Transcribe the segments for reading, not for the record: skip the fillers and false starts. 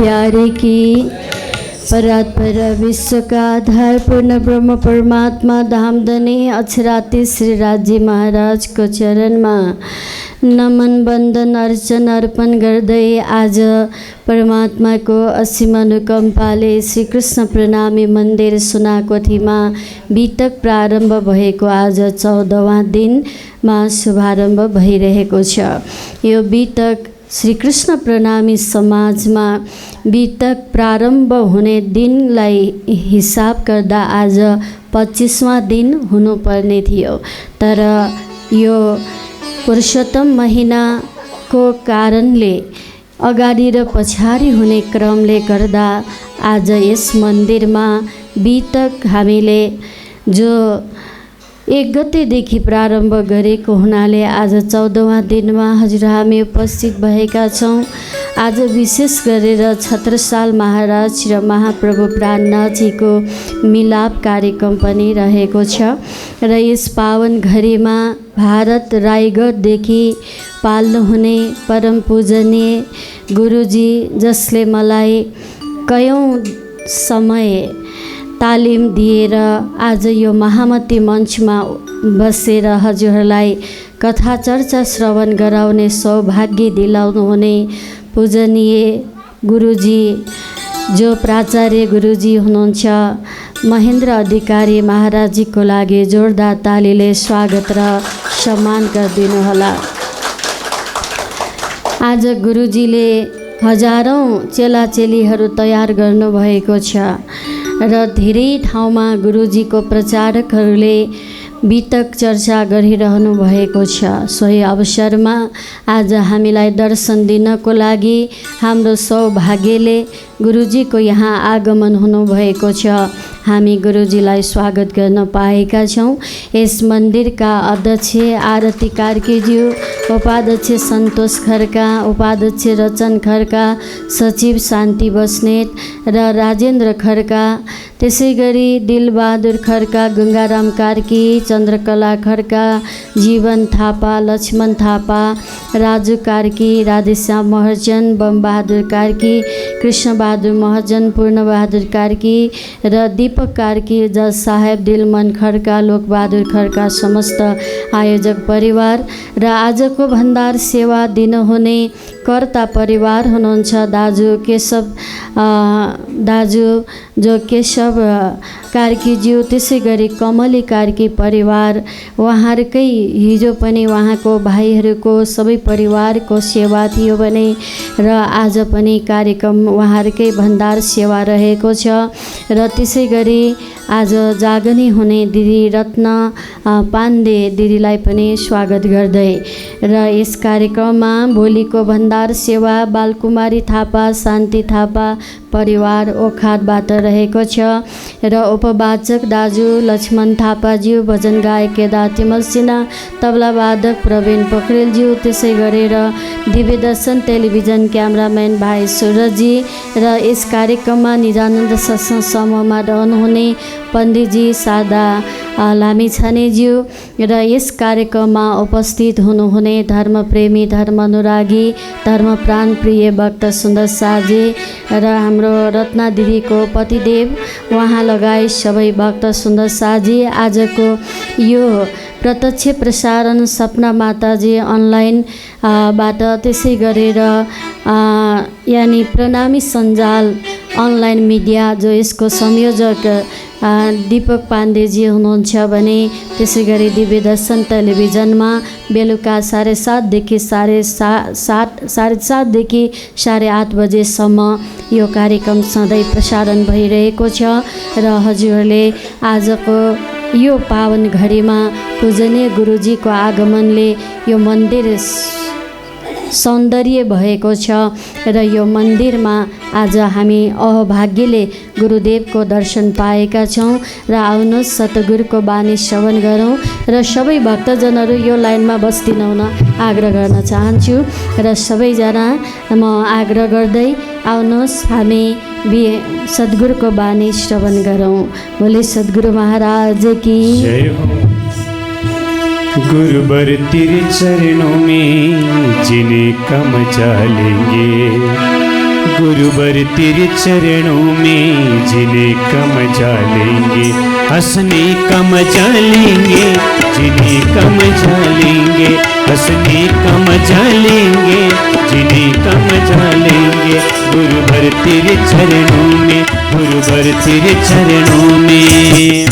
प्यारे की। परात्पर विश्व का आधार पूर्ण ब्रह्म परमात्मा धामधनी अक्षराती श्री राजी महाराज को चरण में नमन बंदन अर्चन अर्पण गर्दै आज परमात्मा को असीम अनुकम्पाले श्री कृष्ण प्रणामी मन्दिर सुनाकोठी में बितक प्रारंभ भएको आज 14वां दिन में शुभारंभ भइरहेको छ। यो बितक श्री कृष्ण प्रणामी समाज में बितक प्रारंभ होने दिनलाई हिसाब गर्दा आज 25वां दिन हुनुपर्ने थियो, तर यो पुरुषोत्तम महीना को कारणले अगाडि र पछाडि हुने क्रमले गर्दा आज यस मन्दिर में बितक हामीले जो 1 गतेदेखि प्रारंभ गरेको हुनाले आज 14वां दिन में हजुर हामी उपस्थित भएका छौं। आज विशेष गरेर छत्रसाल महाराज र महाप्रभु प्राणनाथजीको मिलाप कार्यक्रम पनि रहेको छ र यस पावन घडीमा भारत रायगढदेखि पाल्नुहुने परम पूजनीय गुरुजी जसले मलाई कयौं समय तालिम दिएर आज यो महामती मञ्चमा बसेर हजुरहरूलाई कथा चर्चा श्रवण गराउने सौभाग्य दिलाउनुहुने पूजनीय गुरुजी जो प्राचार्य गुरुजी हुनुहुन्छ महेन्द्र अधिकारी महाराजजीको लागि जोरदार तालीले स्वागत र सम्मान गरिदिनुहोला। आज गुरुजीले हजारौं चेलाचेलीहरू तयार गर्नुभएको छ र धेरै ठाउँमा गुरुजीको प्रचारकहरूले बितक चर्चा गरिरहनु भएको छ। सोही अवसरमा आज हामीलाई दर्शन दिनको लागि हाम्रो सौभाग्यले गुरुजीको यहाँ आगमन हुनुभएको छ। हामी गुरुजीलाई स्वागत गर्न पाएका छौं। यस मन्दिरका अध्यक्ष आरती कार्कीज्यू, उपाध्यक्ष सन्तोष खड्का, उपाध्यक्ष रचन खड्का, सचिव शान्ति बस्नेत र राजेन्द्र खड्का, त्यसैगरी दिलबहादुर खड्का, गंगाराम कार्की, चन्द्रकला खड्का, जीवन थापा, लक्ष्मण थापा, राजू कार्की, राधेश्याम महर्जन, बमबहादुर कार्की, कृष्णबहादुर महर्जन, पूर्णबहादुर कार्की र दीपक कार्की, जज साहेब, दिलमन खड्का, लोकबहादुर खड्का, समस्त आयोजक परिवार र आजको भण्डार सेवा दिनुहुने कर्ता परिवार हुनुहुन्छ दाजु केशव दाजु जो केशव कार्कीज्यू, त्यसै गरी कमली कार्की परिवार, उहाँहरूकै हिजो पनि उहाँको भाइहरूको सबै परिवारको सेवा थियो भने र आज पनि कार्यक्रम उहाँहरूकै भण्डार सेवा रहेको छ र त्यसै गरी आज जागनी हुने दिदी रत्न पाण्डे दिदीलाई पनि स्वागत गर्दै र यस कार्यक्रममा भोलिको भण्डार सेवा बालकुमारी थापा, शान्ति थापा परिवार ओखाटबाट रहेको छ र उपवाचक दाजु लक्ष्मण थापाज्यू, भजन गायक केदार तिमल सिन्हा, तबलावादक प्रवीण पोखरेलज्यू, त्यसै गरेर दिव्य दर्शन टेलिभिजन क्यामेराम्यान भाइ सुरजी र यस कार्यक्रममा निजानन्द सत्संग समूहमा रहनुहुने पण्डितजी शारदा लामिछानेज्यू र यस कार्यक्रममा उपस्थित हुनुहुने धर्मप्रेमी, धर्म अनुरागी, धर्म प्राणप्रिय भक्त सुन्दर शाहजी र हाम्रो रत्ना दिदीको पतिदेव उहाँ लगायत सबै भक्त सुन्दर शाहजी। आजको यो प्रत्यक्ष प्रसारण सपना माताजी अनलाइन बाट, त्यसै गरेर यानी प्रणामी सञ्जाल अनलाइन मिडिया जो यसको संयोजक दीपक पाण्डेजी हुनुहुन्छ भने त्यसै गरी दिव्य दर्शन टेलिभिजनमा बेलुका 7:30 देखि 7:30 देखि 8:30 बजेसम्म यो कार्यक्रम सधैँ प्रसारण भइरहेको छ र हजुरहरूले आजको यो पावन घडीमा पूजनीय गुरुजीको आगमनले यो मन्दिर सौन्दर्य भएको छ र यो मन्दिरमा आज हामी अभाग्यले गुरुदेवको दर्शन पाएका छौं र आउनुहोस् सतगुरुको बानी श्रवण गरौँ र सबै भक्तजनहरू यो लाइनमा बस्दिन हुन आग्रह गर्न चाहन्छु र सबैजना म आग्रह गर्दै आउनुहोस् हामी सद्गुरुको बानी श्रवण गरौँ। बोले सद्गुरु महाराज की जय हो। गुरुवर तेरे चरणों में जिन्हें कम चालेंगे, गुरुवर तेरे चरणों में जीने का मजा लेंगे, हंसने का मजा लेंगे, जीने का मजा लेंगे, हंसने का मजा लेंगे, जीने का मजा लेंगे। गुरुवर तेरे चरणों में, गुरुवर तेरे चरणों में।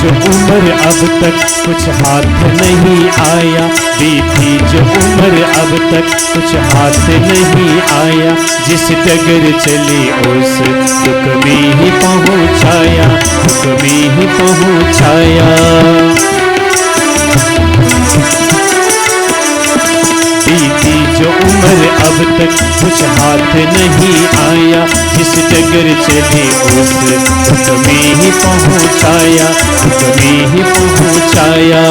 जो उम्र अब तक कुछ हाथ नहीं आया, बीती जो उम्र अब तक कुछ हाथ नहीं आया, जिस डगर चले उस दुख में ही पहुँचाया, दुख में ही पहुँचाया। बीती जो उम्र अब तक कुछ हाथ नहीं आया, जिस डगर चले उस दुख में ही पहुँचाया, दुख में ही पहुँचाया।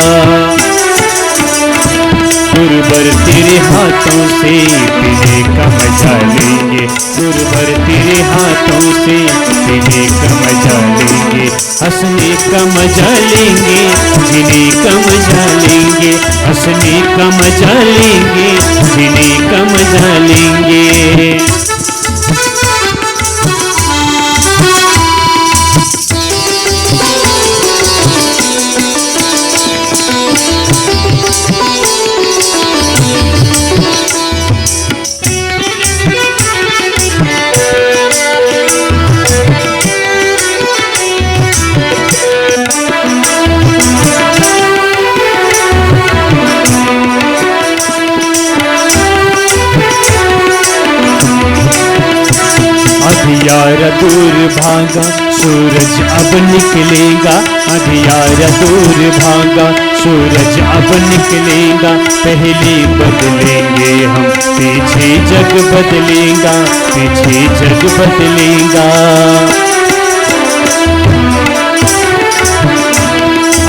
गुरुवर तेरे हाथों से पीने का मजा लेंगे, गुरुवर तेरे हाथों से पीने का मजा लेंगे, हंसने का मजा लेंगे, जीने का मजा लेंगे, हंसने का मजा लेंगे, जीने का मजा लेंगे। अंधियारा दूर भागा सूरज अब निकलेगा, अंधियारा दूर भागा सूरज अब निकलेगा, पहले बदलेंगे हम पीछे जग बदलेगा, पीछे जग बदलेगा।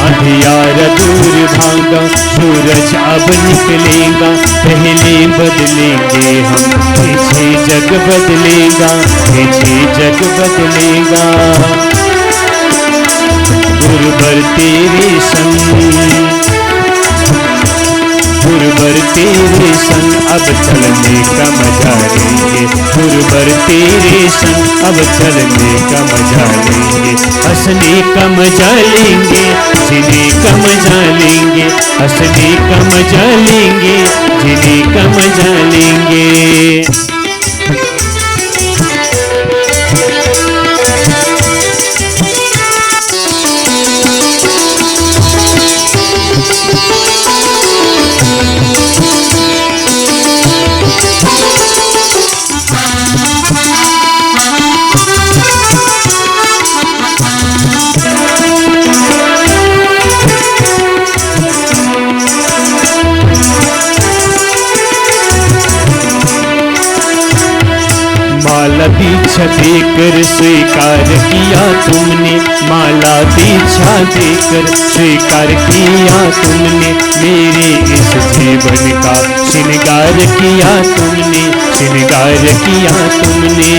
अंधियारा दूर भागा सूरज अब निकलेगा, पहले बदलेंगे हम पीछे जग बदलेगा, पीछे जग बदलेगा। गुरुवर तेरे संग, गुरुवर तेरे संग अब चलने का मजा लेंगे, गुरुवर तेरे संग अब चलने का मजा लेंगे, हंसने का मजा लेंगे, जीने का मजा लेंगे, हंसने का मजा लेंगे, जीने का मजा लेंगे। माला दीक्षा देकर स्वीकार किया तुमने, माला दीक्षा देकर स्वीकार किया तुमने, मेरे इस जीवन का श्रृंगार किया तुमने, श्रृंगार किया तुमने।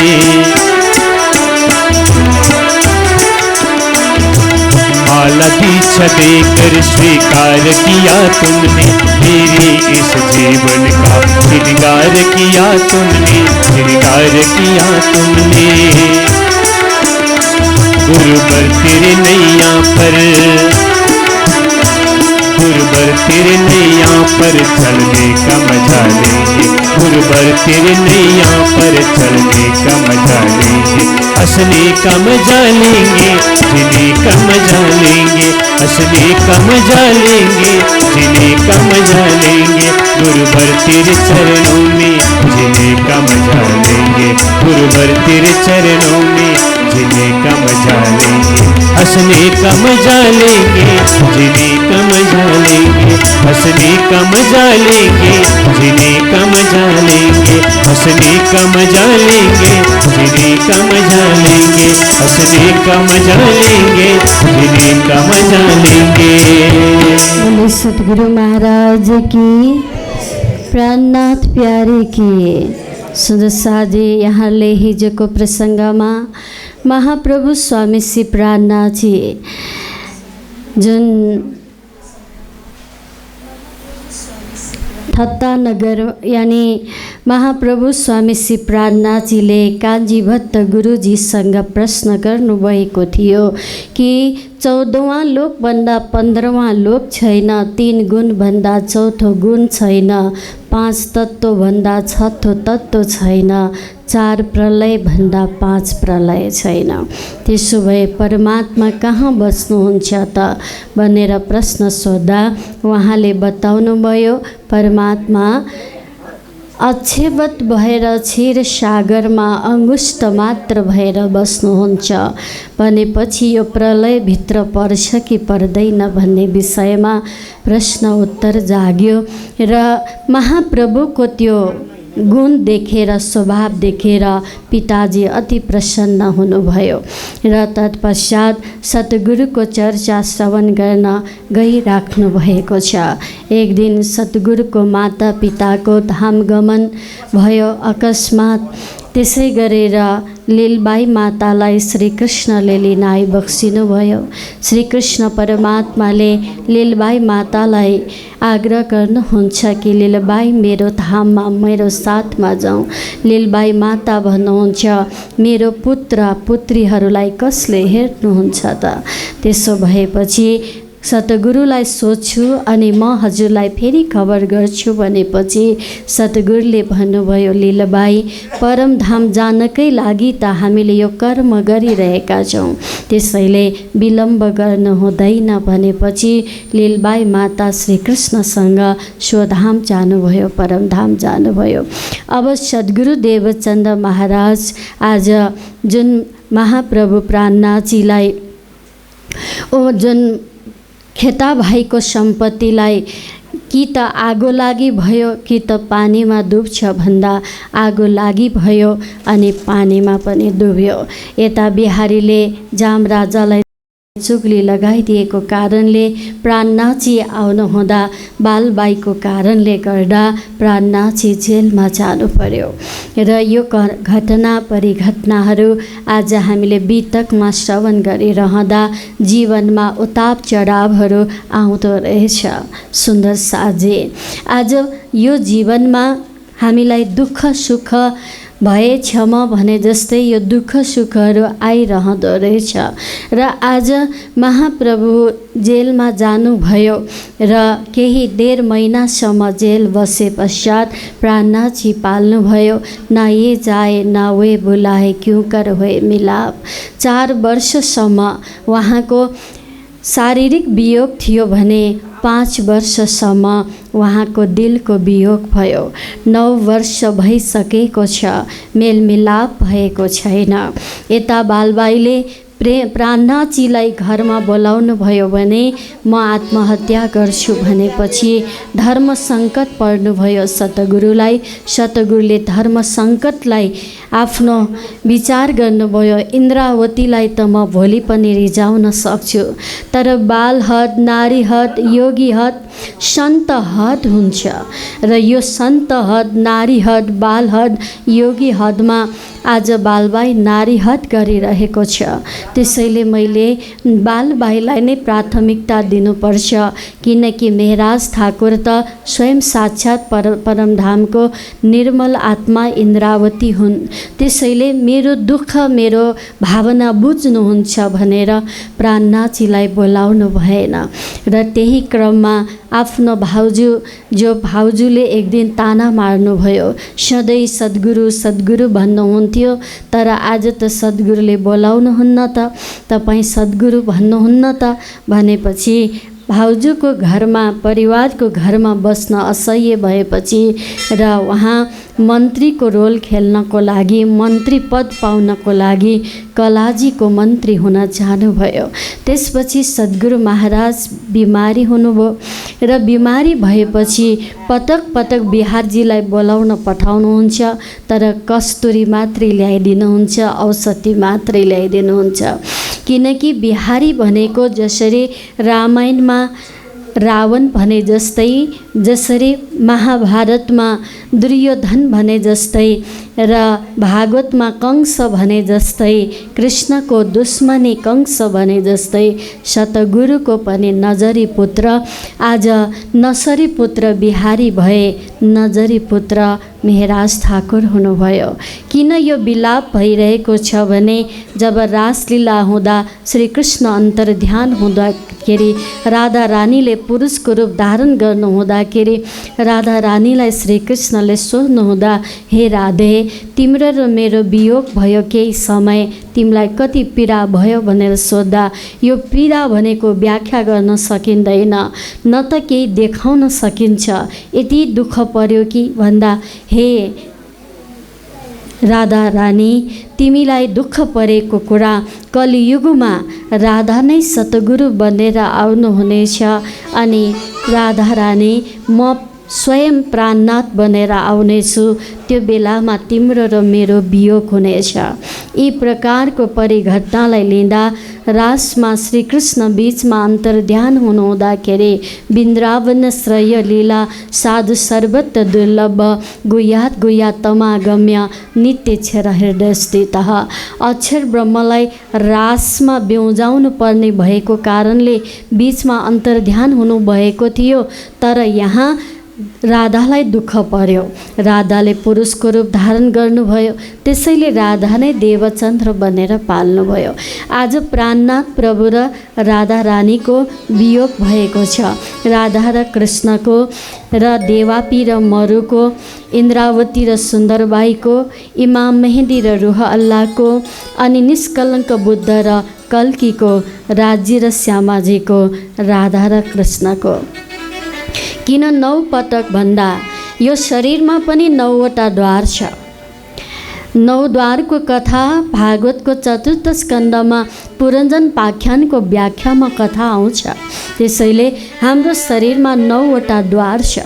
माला दीक्षा देकर स्वीकार किया तुमने, मेरे इस जीवन का श्रृंगार किया तुमने, श्रृंगार किया तुमने। गुरुवर तेरे नैया पर, गुरुवर तेरे नैया पर चलने का मजा लेंगे, गुरुवर तेरे नैया पर चलने का मजा लेंगे, हंसने का मजा लेंगे, जीने का मजा लेंगे, हंसने का मजा लेंगे, जीने का मजा लेंगे। गुरुवर तेरे चरणों में जीने का मजा लेंगे, गुरुवर तेरे चरणों में जीने का मजा लेंगे, हंसने का मजा लेंगे, जीने का मजा लेंगे, हंसने का मजा लेंगे, जीने का मजा लेंगे, हंसने का मजा लेंगे, जीने का मजा लेंगे, हंसने का मजा लेंगे, जीने का मजा लेंगे। बोले सतगुरु महाराज की, प्राणनाथ प्यारे की। सुन्दर साझे यहाँले हिजोको प्रसङ्गमा महाप्रभु स्वामी श्री प्राणनाथजी जुन ठट्टा नगर यानी महाप्रभु स्वामी श्री प्राणनाथजीले कान्छी भट्ट गुरुजीसँग प्रश्न गर्नुभएको थियो कि 14वां लोकभन्दा 15वां लोक छैन, 3 गुणभन्दा चौथो गुण छैन, 5 तत्त्वभन्दा छठो तत्त्व छैन, 4 प्रलय भन्दा 5 प्रलय छैन। त्यसो भए परमात्मा कहाँ बस्नुहुन्छ त भनेर प्रश्न सोध्दा उहाँले बताउनुभयो परमात्मा अक्षयवत भएर क्षीर सागरमा अंगुष्ठ मात्र भएर बस्नुहुन्छ भनेपछि यो प्रलयभित्र पर्छ कि पर्दैन भन्ने विषयमा प्रश्न उत्तर जाग्यो र महाप्रभुको त्यो गुण देखेर स्वभाव देखेर पिताजी अति प्रसन्न हुनुभयो र तत्पश्चात सतगुरुको चर्चा श्रवण गर्न गइराख्नु भएको छ। एक दिन सतगुरुको माता पिताको धाम गमन भयो अकस्मात। त्यसै गरेर लीलबाई मातालाई श्रीकृष्णले लिन आइबक्सिनु भयो। श्रीकृष्ण परमात्माले लीलबाई मातालाई आग्रह गर्नुहुन्छ कि लीलबाई मेरो धाममा मेरो साथमा जाउँ। लीलबाई माता भन्नुहुन्छ मेरो पुत्र पुत्रीहरूलाई कसले हेर्नुहुन्छ त? त्यसो भएपछि सतगुरुलाई सोध्छु अनि म हजुरलाई फेरि खबर गर्छु भनेपछि सतगुरुले भन्नुभयो लीलबाई परमधाम जानकै लागि त हामीले यो कर्म गरिरहेका छौँ, त्यसैले विलम्ब गर्नु हुँदैन भनेपछि लीलबाई माता श्रीकृष्णसँग स्वधाम जानुभयो, परमधाम जानुभयो। अब सद्गुरु देवचन्द महाराज आज जुन महाप्रभु प्राणनाथजीलाई जुन खेता भाइको सम्पत्तिलाई कि त आगो लागि भयो कि त पानीमा डुब्छ भन्दा आगो लागि भयो अनि पानीमा पनि डुब्यो। यता बिहारीले जाम राजालाई चुगली लगाइदिएको कारणले प्राणनाथजी आउनुहुँदा बालबाईको कारणले गर्दा प्राणनाथजी जेलमा जानु पर्यो र यो घटना परिघटनाहरू आज हामीले बितकमा श्रवण गरिरहँदा जीवनमा उताप चढावहरू आउँदो रहेछ। सुन्दर साझे आज यो जीवनमा हामीलाई दुःख सुख भएछ म भने जस्तै यो दुःख सुखहरू आइरहँदो रहेछ र आज महाप्रभु जेलमा जानुभयो र केही 1.5 महिनासम्म जेल बसे पश्चात प्राणनाथजी पाल्नुभयो। न ये जाए न वे बुलाए क्यों कर हुए मिलाप। 4 वर्षसम्म उहाँको शारीरिक वियोग थियो भने 5 वर्षसम्म उहाँको दिलको वियोग भयो। 9 वर्ष भइसकेको छ, मेलमिलाप भएको छैन। यता बालबाईले प्राणनाथजीलाई घरमा बोलाउनु भयो भने म आत्महत्या गर्छु भनेपछि धर्म सङ्कट पर्नुभयो सतगुरुलाई। सतगुरुले धर्म सङ्कटलाई आफ्नो विचार गर्नुभयो। इन्द्रावतीलाई त म भोलि पनि रिजाउन सक्छु, तर बालहद, नारीहद, योगीहद, सन्तहद हुन्छ र यो सन्तहद, नारीहद, बालहद, योगीहदमा आज बालबाई नारीहद गरिरहेको छ। त्यसैले मैले बालबाईलाई नै प्राथमिकता दिनुपर्छ किनकि मेहराज ठाकुर त स्वयं साक्षात् परमधामको निर्मल आत्मा इन्द्रावती हुन्। त्यसैले मेरो दुःख मेरो भावना बुझ्नुहुन्छ भनेर प्राणनाथजीलाई बोलाउनु भएन र त्यही क्रममा आफ्नो भाउजूले एक दिन ताना मार्नुभयो। सधैँ सद्गुरु सद्गुरु भन्नुहुन्थ्यो, तर आज त सद्गुरुले बोलाउनुहुन्न त, तपाईँ सद्गुरु भन्नुहुन्न त भनेपछि भाउजूको घरमा परिवारको घरमा बस्न असह्य भएपछि र उहाँ मन्त्रीको रोल खेल्नको लागि मन्त्री पद पाउनको लागि कलाजीको मन्त्री हुन जानुभयो। त्यसपछि सद्गुरु महाराज बिमारी हुनुभयो र बिमारी भएपछि पटक पटक बिहारजीलाई बोलाउन पठाउनुहुन्छ, तर कस्तुरी मात्रै ल्याइदिनुहुन्छ, औषधि मात्रै ल्याइदिनुहुन्छ। किनकि बिहारी भनेको जसरी रामायणमा रावण भने जस्तै, जसरी महाभारतमा दुर्योधन भने जस्तै र भागवतमा कंस भने जस्तै, कृष्णको दुश्मनी कंस भने जस्तै, सतगुरुको पनि नजरी पुत्र आज नसरी पुत्र बिहारी भए, नजरी पुत्र मेहराज ठाकुर हुनुभयो। किन यो विलाप भइरहेको छ भने जब रासलीला हुँदा श्रीकृष्ण अन्तर्ध्यान हुँदाखेरि राधा रानीले पुरुषको रूप धारण गर्नु हुँदाखेरि राधा रानीलाई श्रीकृष्णले सोध्नुहुँदा, हे राधे, तिम्रो र मेरो वियोग भयो केही समय, तिमीलाई कति पीडा भयो भनेर सोद्धा यो पीडा भनेको व्याख्या गर्न सकिँदैन, न त केही देखाउन सकिन्छ। यति दुःख पर्यो कि भन्दा, हे राधा रानी, तिमीलाई दुःख परेको कुरा कलियुगमा राधा नै सतगुरु बनेर आउनुहुनेछ अनि राधा रानी म स्वयं प्राणनाथ बनेर आउनेछु, त्यो बेलामा तिम्रो र मेरो वियोग हुनेछ। यी प्रकारको परिघटनालाई लिँदा रासमा श्रीकृष्ण बीचमा अन्तर्ध्यान हुनुहुँदाखेरि वृन्दावन श्रेय लीला साधु सर्वत्र दुर्लभ गुह्यात गुह्यात तमागम्य नित्य क्षर हृदय स्थित। अक्षर ब्रह्मलाई रासमा ब्याउजाउनु पर्ने भएको कारणले बीचमा अन्तर्ध्यान हुनुभएको थियो, तर यहाँ राधालाई दुःख पर्यो। राधाले पुरुषको रूप धारण गर्नुभयो, त्यसैले राधा नै देवचन्द्र बनेर पाल्नुभयो। आज प्राणनाथ प्रभु र राधा रानीको वियोग भएको छ। राधा र कृष्णको र देवापी र मरुको, इन्द्रावती र सुन्दरबाईको, इमाम मेहदी र रुह अल्लाहको, अनि निष्कलङ्क बुद्ध र कल्कीको, राज्य र श्यामाजीको, राधा र कृष्णको। किन 9 पटक भन्दा यो शरीरमा पनि 9वटा द्वार छ। 9 द्वारको कथा भागवतको 4th स्कन्धमा पुरञ्जन पाख्यानको व्याख्यामा कथा आउँछ। त्यसैले हाम्रो शरीरमा 9वटा द्वार छ।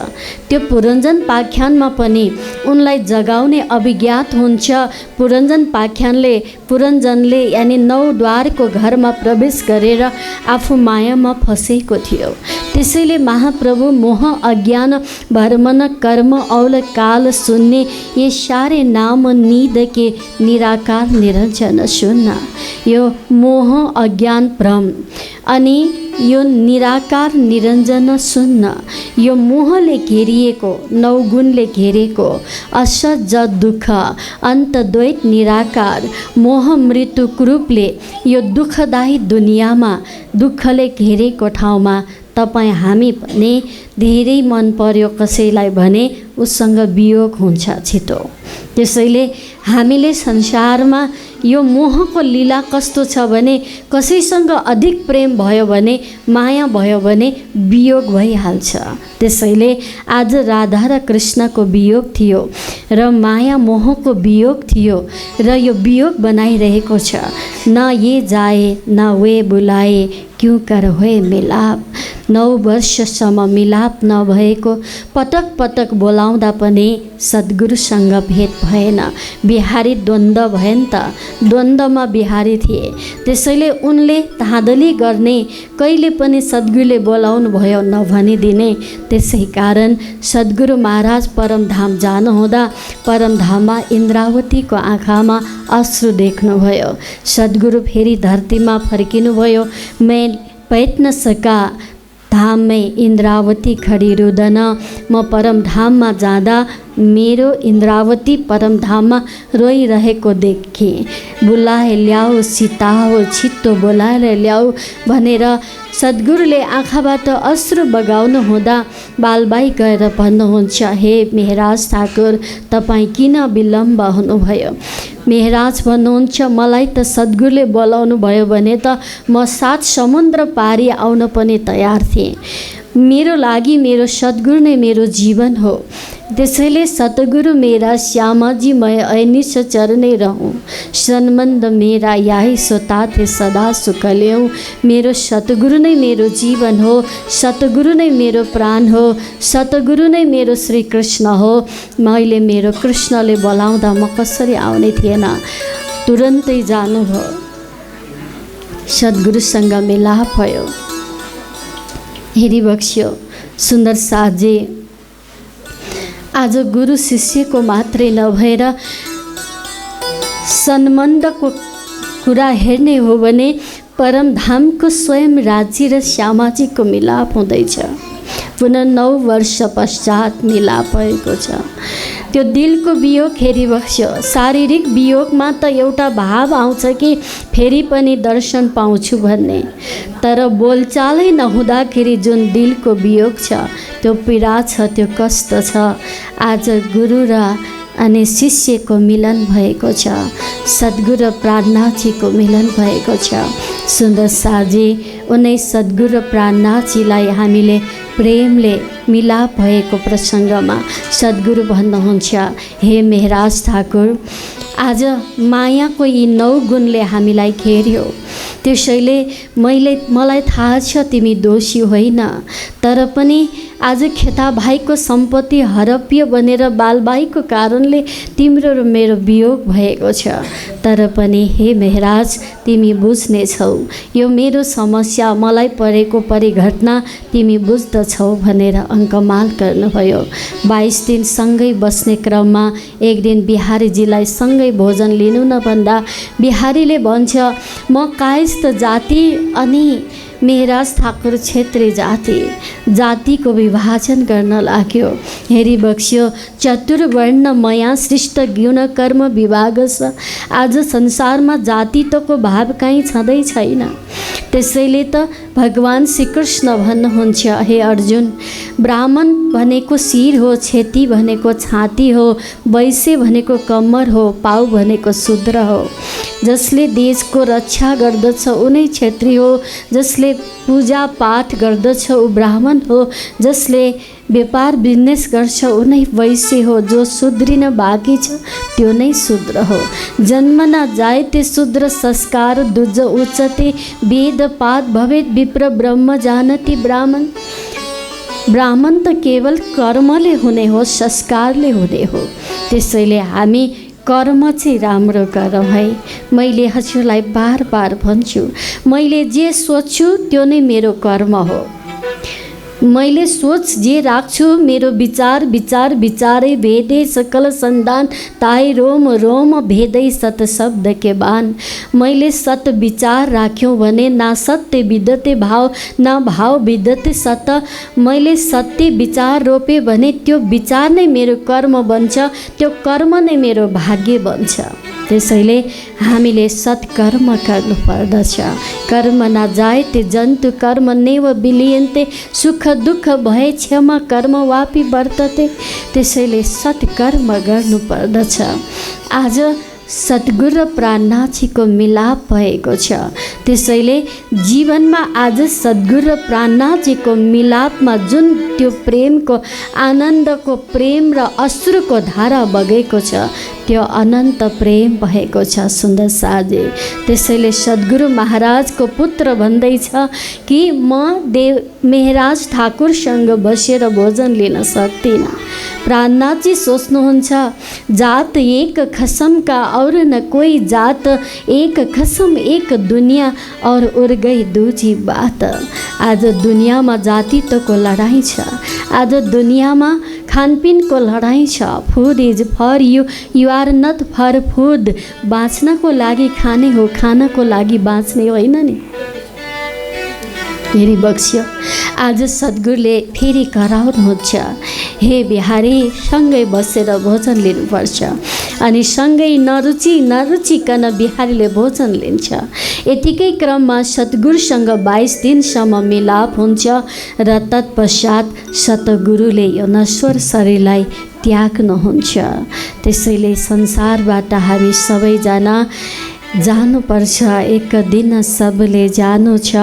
त्यो पुरञ्जन पाख्यानमा पनि उनलाई जगाउने अभिज्ञात हुन्छ। पुरञ्जन पाख्यानले पुरञ्जनले यानि 9 द्वारको घरमा प्रवेश गरेर आफू मायामा फसेको थियो। त्यसैले महाप्रभु मोह अज्ञान भरमन कर्म औल काल शून्य ये सारे नाम नीद के निराकार निरञ्जन शून्य। यो मोह अज्ञान भ्रम अनि यो निराकार निरञ्जन शून्य, यो मोहले घेरिएको 9 गुणले घेरेको असज दुःख अन्त द्वैत निराकार मोह मृत्यु रूपले यो दुःखदायी दुनियाँमा दुःखले घेरेको ठाउँमा तपाईँ हामी पनि धेरै मन पर्यो कसैलाई भने उसँग वियोग हुन्छ छिटो। त्यसैले हामीले संसारमा यो मोहको लीला कस्तो छ भने कसैसँग अधिक प्रेम भयो भने माया भयो भने वियोग भइहाल्छ। त्यसैले आज राधा र कृष्णको वियोग थियो र माया मोहको वियोग थियो र यो वियोग बनाइरहेको छ। न ये जाए न वे बुलाए क्यों कर होए मिलाप। 9 वर्षसम्म मिलाप नभएको पटक पटक बोलाउँदा पनि सद्गुरुसँग भेट भएन। बिहारी द्वन्द्व भए नि त, द्वन्द्वमा बिहारी थिए। त्यसैले उनले धाँधली गर्ने, कहिले पनि सद्गुरुले बोलाउनु भयो नभनिदिने। त्यसै कारण सद्गुरु महाराज परमधाम जानुहुँदा परमधाममा इन्द्रावतीको आँखामा अश्रु देख्नुभयो। सद्गुरु फेरि धरतीमा फर्किनुभयो। मैं बैठ न सका धाम में इंद्रावती खड़ी रुदन, म परम धाम में जाँदा मेरो इन्द्रावती परमधाममा रोइरहेको देखेँ। बोलाए ल्याऊ सीता हो, छिट्टो बोलाएर ल्याऊ भनेर सद्गुरुले आँखाबाट अश्रु बगाउनु हुँदा बालबाई गएर भन्नुहुन्छ, हे मेहराज ठाकुर तपाईँ किन विलम्ब हुनुभयो? मेहराज भन्नुहुन्छ, मलाई त सद्गुरुले बोलाउनु भयो भने त म 7 समुद्र पारी आउन पनि तयार थिएँ। मेरो लागि मेरो सद्गुरु नै मेरो जीवन हो। त्यसैले सतगुरु मेरा श्यामाजी मैं ऐनिस चरणे रहूँ, सन्बन्ध मेरा यही सोताथे सदा सुख ल्याऊँ। मेरो सतगुरु नै मेरो जीवन हो, सतगुरु नै मेरो प्राण हो, सतगुरु नै मेरो श्री कृष्ण हो। मैले मेरो कृष्णले बोलाउँदा म कसरी आउने थिएन, तुरन्तै जानुभयो, सद्गुरुसँग मिलाप भयो। हेरी बक्स्यो सुन्दर साथजी, आज गुरु शिष्यको मात्रै नभएर सम्बन्धको कुरा हेर्ने हो भने परमधामको स्वयं राज्य र श्यामाजीको मिलाप हुँदैछ। पुनः 9 वर्ष पश्चात मिलाप भएको छ। त्यो दिलको वियोग हेरी बस्यो। शारीरिक वियोगमा त एउटा भाव आउँछ कि फेरि पनि दर्शन पाउँछु भन्ने, तर बोलचालै नहुँदाखेरि जुन दिलको वियोग छ, त्यो पीडा छ, त्यो कष्ट छ। आज गुरु र अनि शिष्यको मिलन भएको छ, सद्गुरु प्राणनाथजीको मिलन भएको छ। सुन्दर साजी, उनै सद्गुरु प्राणनाथजीलाई हामीले प्रेमले मिलाप भएको प्रसङ्गमा सद्गुरु भन्नुहुन्छ, हे मेहराज ठाकुर आज मायाको यी 9 गुणले हामीलाई घेर्यो। त्यसैले मलाई थाहा छ तिमी दोषी होइन, तर पनि आज खेता भाइको सम्पत्ति हरप्यो भनेर बालबाईको कारणले तिम्रो र मेरो वियोग भएको छ। तर पनि हे मेहराज तिमी बुझ्नेछौ, यो मेरो समस्या, मलाई परेको परिघटना तिमी बुझ्दछौ भनेर अङ्कमाल गर्नुभयो। 22 दिन सँगै बस्ने क्रममा एक दिन बिहारीजीलाई सँगै भोजन लिनु नभन्दा बिहारीले भन्छ, म कायस्थ जाति अनि मेहराज ठाकुर क्षेत्री जातिको विभाजन गर्न लाग्यो। हेरी बक्स्यो चतुर्वर्ण मया सृष्ट गुण कर्म विभाग छ। आज संसारमा जातित्वको भाव कहीँ छँदै छैन। त्यसैले त भगवान श्रीकृष्ण भन्नुहुन्छ, हे अर्जुन ब्राह्मण भनेको शिर हो, क्षत्रिय भनेको छाती हो, वैश्य भनेको कम्मर हो, पाउ भनेको शूद्र हो। जसले देशको रक्षा गर्दछ उनै क्षत्रिय हो, जसले पूजा पाठ गर्दछ ऊ ब्राह्मण हो, जसले व्यापार बिजनेस गर्छ उनै वैश्य हो, जो सुध्रिन बाँकी छ त्यो नै शूद्र हो। जन्मना जायते शूद्र संस्कार दुज उच्चते, वेद पाठ भवेत् विप्र ब्रह्म जानति ब्राह्मण। ब्राह्मण त केवल कर्मले हुने हो, संस्कारले हुने हो। त्यसैले हामी कर्म चाहिँ राम्रो गरौँ है। मैले हजुरलाई बार बार भन्छु, मैले जे सोच्छु त्यो नै मेरो कर्म हो। मैले सोच जे राख्छु, मेरो विचार विचारै भेदे सकल संदान, ताई रोम रोम भेदै सत शब्द के बान। मैले सत विचार राख्यौँ भने ना सत्य विदते भाव, ना भाव विदते सत। मैले सत्य विचार रोपे भने त्यो विचार नै मेरो कर्म बन्छ, त्यो कर्म नै मेरो भाग्य बन्छ। त्यसैले हामीले सत्कर्म गर्नुपर्दछ। कर्म नजायते जन्तु कर्म नैव विलीयन्ते, सुख दुःख भए क्षमा कर्म वापी वर्तते। त्यसैले सत्कर्म गर्नुपर्दछ। आज सद्गुरु र प्राणनाथजीको मिलाप भएको छ। त्यसैले जीवनमा आज सद्गुरु र प्राणनाथजीको मिलापमा जुन त्यो प्रेमको आनन्दको प्रेम र अश्रुको धारा बगेको छ, त्यो अनन्त प्रेम भएको छ सुन्दर साजे। त्यसैले सद्गुरु महाराजको पुत्र भन्दैछ कि म मेहराज ठाकुरसँग बसेर भोजन लिन सक्दिनँ। प्राणनाथजी सोच्नुहुन्छ, जात एक खसम का और न कोई जात, एक खसम एक दुनिया और उड़ गई दूजी बात। आज दुनियाँमा जातित्वको लडाईँ छ। आज दुनियाँमा खानपिनको लडाईँ छ। Food is for you, you are not for food. बाँच्नको लागि खाने हो, खानको लागि बाँच्ने होइन नि। फेरि बक्स्यो। आज सद्गुरुले फेरि कराउनुहुन्छ, हे बिहारी सँगै बसेर भोजन लिनुपर्छ। अनि सँगै नरुचिकन बिहारीले भोजन लिन्छ। यतिकै क्रममा सद्गुरुसँग 22 दिनसम्म मिलाप हुन्छ र तत्पश्चात सतगुरुले यो नश्वर शरीरलाई त्याग्नुहुन्छ। त्यसैले संसारबाट हामी सबैजना जानुपर्छ, एक दिन सबले जानु छ।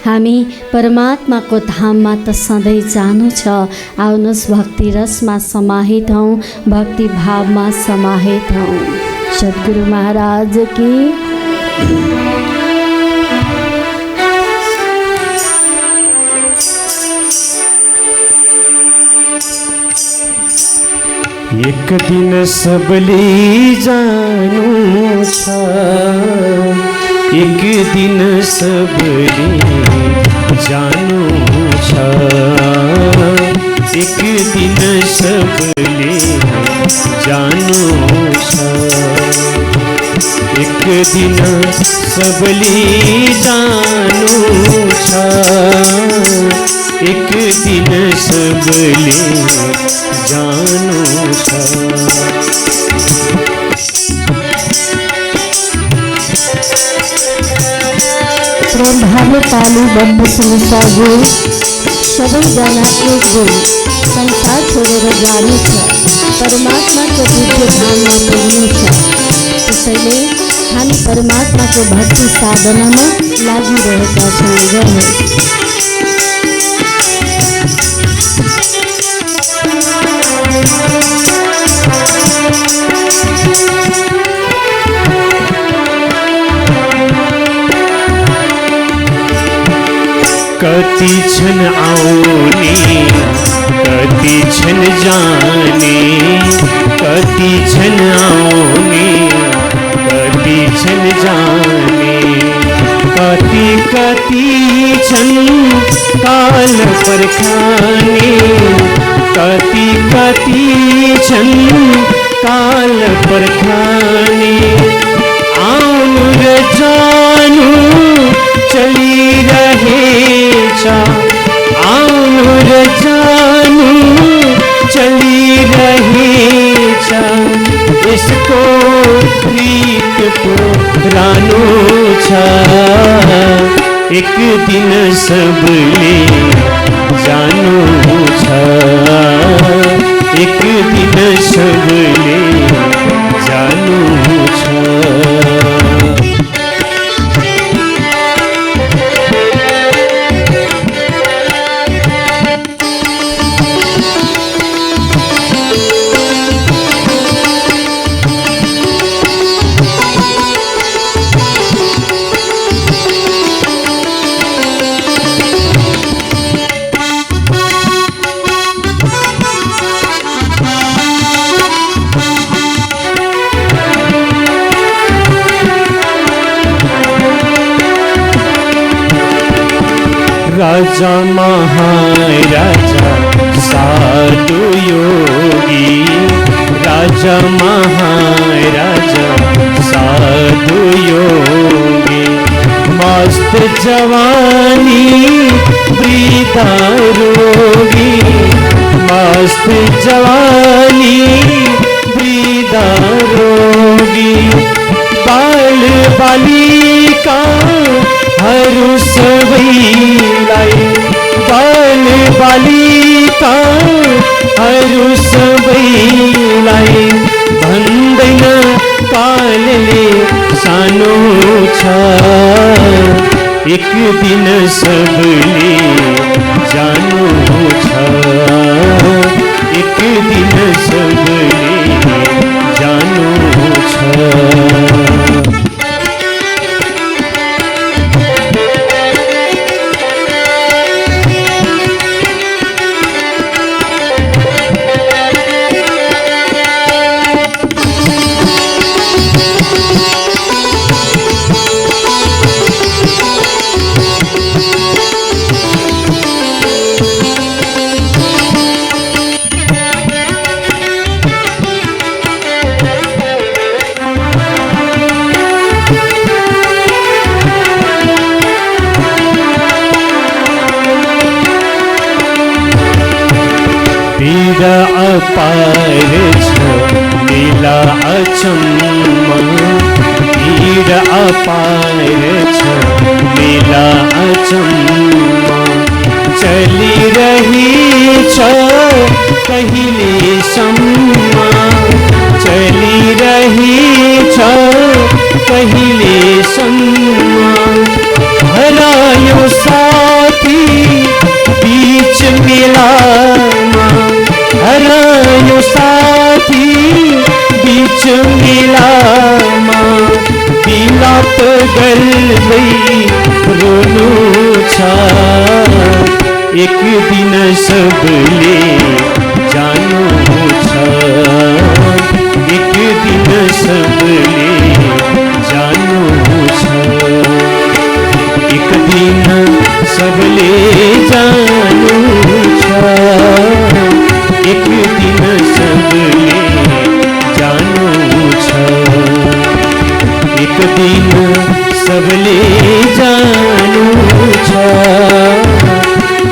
हामी परमात्माको धाममा त सधैँ जानु छ। आउनुहोस् भक्ति रसमा समाहित हौँ, भक्ति भावमा समाहित हौँ। सद्गुरु महाराज की। एक दिन सबले जानु छ, एक दिन सबले जानु छ, एक दिन सबले जानु छ, एक दिन सबले जानु छ, एक दिन सबले जानु छ। भानु तालु बन्द सागु सबैजना एक दिन संसार छोडेर जानु छ, परमात्माको दिव्य धाममा पुग्नु छ। त्यसैले हामी परमात्माको भक्ति साधनामा लागिरहेका छौँ। कति छन् आउने, कति छन् जाने, कति छन् आउने, कति छन् जाने, कति कति छन् काल परखाने, कति कति छन् काल परखाने। आउनु र जानु चलिरहेछ, आउनु र जानु चलिरहेछ। यसको रीत पुरानो छ, एक दिन सबले जानु छ, एक दिन सबले जानु छ। राजा महाराजा साधु योगी, राजा महाराजा साधु योगी। मस्त जवानी वृद्धा रोगी, मस्त जवानी वृद्धा रोगी। बाल बालिका हरु सबैलाई, बाल बालिका हरु सबैलाई। भन्दैन कालले सानो छ, एक दिन सबले जानु छ, एक दिन सबले जानु छ। अपार छ लीला अचम्म, वीर अपार छ लीला अचम्म। चलिरही छ कहिलेसम्म, चलिरही छ कहिलेसम्म। हरायो साथी बीच मेलामा, हरायो साथी बीच मेलामा। बिलाप गर्दै रोनु छ, एक दिन सबले जानु छ, एक दिन सबले जानु छ। एक दिन सबले जानु छ, एक दिन सबले जानु छ, एक दिन सबले जानु छ,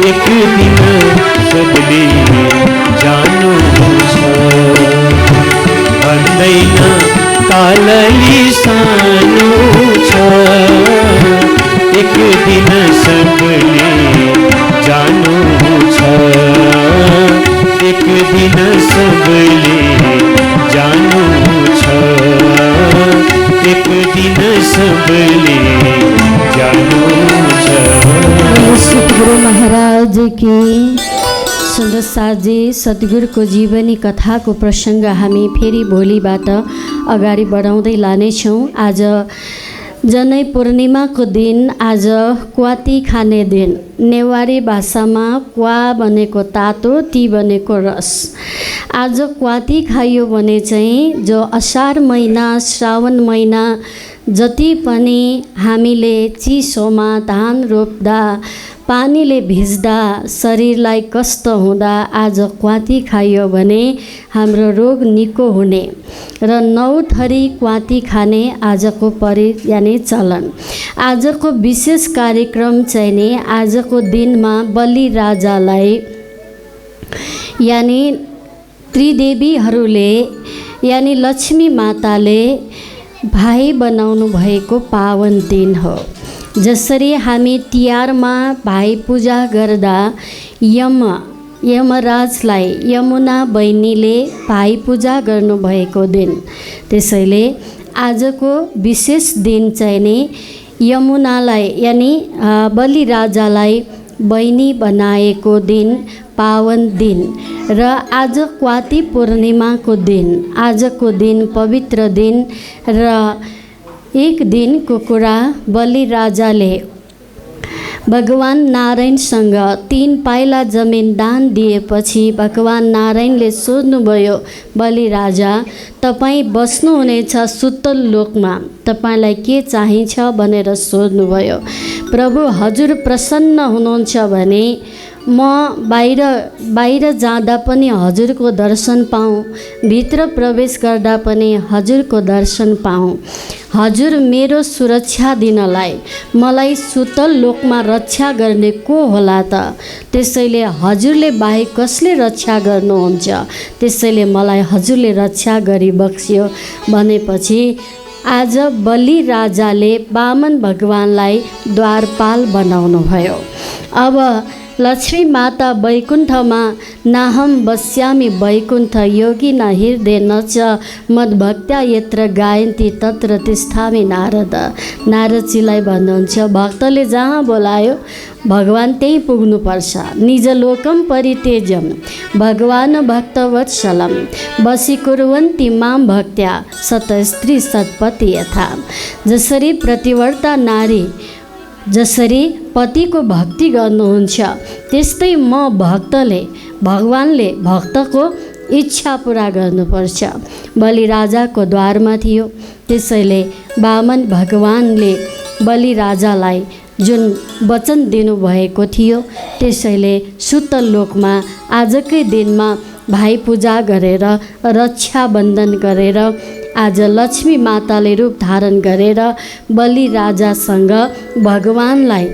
एक दिन सबले जानु छ। भन्दैन कालली सानो छ, एक दिन सबले जानु छ, एक दिन सबले जानु छ, एक दिन सबले जानु छ। सतगुरु महाराज की। सुन्दर साथजी, सद्गुरुको जीवनी कथाको प्रसङ्ग हामी फेरि भोलिबाट अगाडि बढाउँदै लानेछौँ। आज जनै पूर्णिमाको दिन, आज क्वाती खाने दिन। नेवारी भाषामा क्वा भनेको तातो, ती भनेको रस। आज क्वाती खाइयो भने चाहिँ जो असार महिना, श्रावण महिना जति पनि हामीले चिसोमा धान रोप्दा, पानीले भिज्दा शरीरलाई कष्ट हुँदा आज क्वाती खाइयो भने हाम्रो रोग निको हुने र 9 थरी क्वाती खाने आजको यानी चलन। आजको विशेष कार्यक्रम चाहिँ नि आजको दिनमा बलि राजालाई यानी त्रिदेवीहरूले यानी लक्ष्मी माताले भाइ बनाउनु भएको पावन दिन हो। जसरी हामी तिहारमा भाइ पूजा गर्दा यमराजलाई यमुना बहिनीले भाइ पूजा गर्नुभएको दिन, त्यसैले आजको विशेष दिन चाहिँ नि यमुनालाई यानी बलि राजालाई बहिनी बनाएको दिन, पावन दिन र आज क्वाती पूर्णिमाको दिन। आजको दिन पवित्र दिन र एक दिनको कुरा बलि राजाले भगवान नारायणसँग 3 पाइला जमिन दान दिएपछि भगवान नारायणले सोध्नुभयो, बलि राजा तपाईँ बस्नुहुनेछ सुतल लोकमा, तपाईँलाई के चाहिन्छ भनेर सोध्नुभयो। प्रभु हजुर प्रसन्न हुनुहुन्छ भने म बाहिर जाँदा पनि हजुरको दर्शन पाऊँ, भित्र प्रवेश गर्दा पनि हजुरको दर्शन पाऊँ। हजुर मेरो सुरक्षा दिनलाई मलाई सुतल लोकमा रक्षा गर्ने को होला त? त्यसैले हजुरले बाहेक कसले रक्षा गर्नुहुन्छ? त्यसैले मलाई हजुरले रक्षा गरी बक्स्यो भनेपछि आज बलि राजाले वामन भगवानलाई द्वारपाल बनाउनु भयो। अब लक्ष्मी माता वैकुण्ठमा नाहम बस्यामि वैकुण्ठ योगी न हृदय न च मद्भक्त्या यत्र गायन्ती तत्र तिष्ठामि नारद। नारदजीलाई भन्नुहुन्छ भक्तले जहाँ बोलायो भगवान त्यही पुग्नुपर्छ। निज लोकम परित्यज्यम भगवान भक्तवत्सलम वशीकुर्वन्ति माम भक्त्या सतस्त्री सतपति यथा। जसरी प्रतिव्रता नारी जसरी पतिको भक्ति गर्नुहुन्छ त्यस्तै म भक्तले भगवानले भक्तको इच्छा पुरा गर्नुपर्छ। बलि राजाको द्वारमा थियो, त्यसैले वामन भगवानले बलि राजालाई जुन वचन दिनुभएको थियो त्यसैले सुतल लोकमा आजकै दिनमा भाइ पूजा गरेर रक्षा बन्धन गरेर आज लक्ष्मी माताले रूप धारण गरेर बलि राजासँग भगवानलाई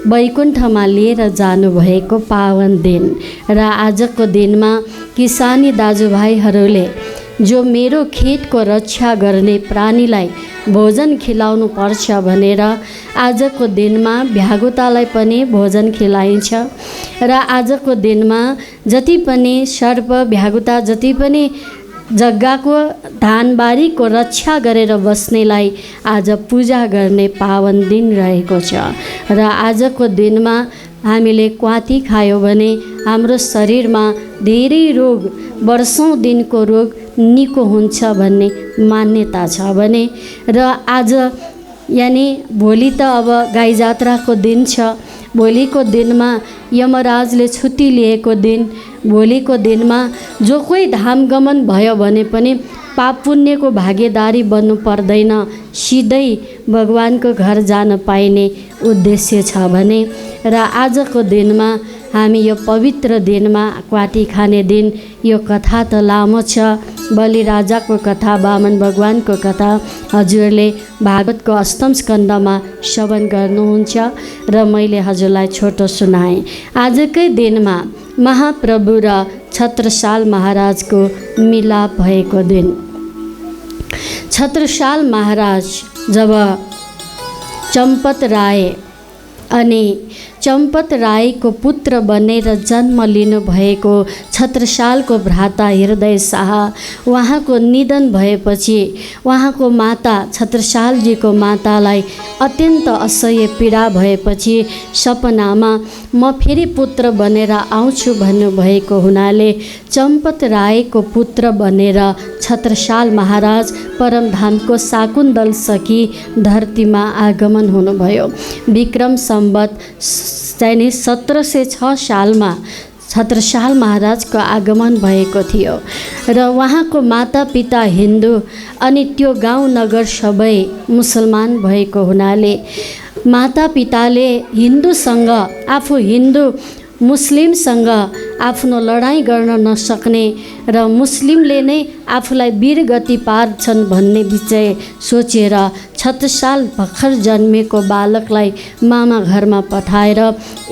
वैकुण्ठमा लिएर जानुभएको पावन दिन र आजको दिनमा किसानी दाजुभाइहरूले जो मेरो खेतको रक्षा गर्ने प्राणीलाई भोजन खिलाउनु पर्छ भनेर आजको दिनमा भ्यागुतालाई पनि भोजन खिलाइन्छ र आजको दिनमा जति पनि सर्प भ्यागुता जति पनि जग्गाको धानबारीको रक्षा गरेर बस्नेलाई आज पूजा गर्ने पावन दिन रहेको छ र आजको दिनमा हामीले क्वाती खायो भने हाम्रो शरीरमा धेरै रोग वर्षौं दिनको रोग निको हुन्छ भन्ने मान्यता छ भने र आज यानी भोलि त अब गाई जात्राको दिन छ। भोलिको दिनमा यमराजले छुट्टी लिएको दिन, भोलिको दिनमा जो कोही धामगमन भयो भने पनि पाप पुण्यको भागीदारी बन्नु पर्दैन, सिधै भगवानको घर जान पाइने उद्देश्य छ भने र आजको दिनमा हामी यो पवित्र दिनमा क्वाटी खाने दिन, यो कथा त लामो छ, बलिराजाको कथा, वामन भगवानको कथा हजुरले भागवतको अष्टम स्कन्धमा श्रवण गर्नुहुन्छ र मैले हजुरलाई छोटो सुनाएँ। आजकै दिनमा महाप्रभु र छत्रसाल महाराजको मिलाप भएको दिन। छत्रसाल महाराज जब चम्पत राय अनि चम्पत राईको पुत्र बनेर जन्म लिनुभएको छत्रसालको भ्राता हृदय शाह उहाँको निधन भएपछि उहाँको माता छत्रसालजीको मातालाई अत्यन्त असह्य पीडा भएपछि सपनामा म फेरि पुत्र बनेर आउँछु भन्नुभएको हुनाले चम्पत राईको पुत्र बनेर छत्रसाल महाराज परमधामको शाकुन्तल सकी धरतीमा आगमन हुनुभयो। विक्रम सम्वत 1706 सालमा छत्रसाल महाराजको आगमन भएको थियो र उहाँको माता पिता हिन्दू अनि त्यो गाउँ नगर सबै मुसलमान भएको हुनाले माता पिताले हिन्दूसँग आफू हिन्दू मुस्लिमसँग आफ्नो लडाईँ गर्न नसक्ने र मुस्लिमले नै आफूलाई वीरगति पार्छन् भन्ने विषय सोचेर छत्रसाल भर्खर जन्मेको बालकलाई मामा घरमा पठाएर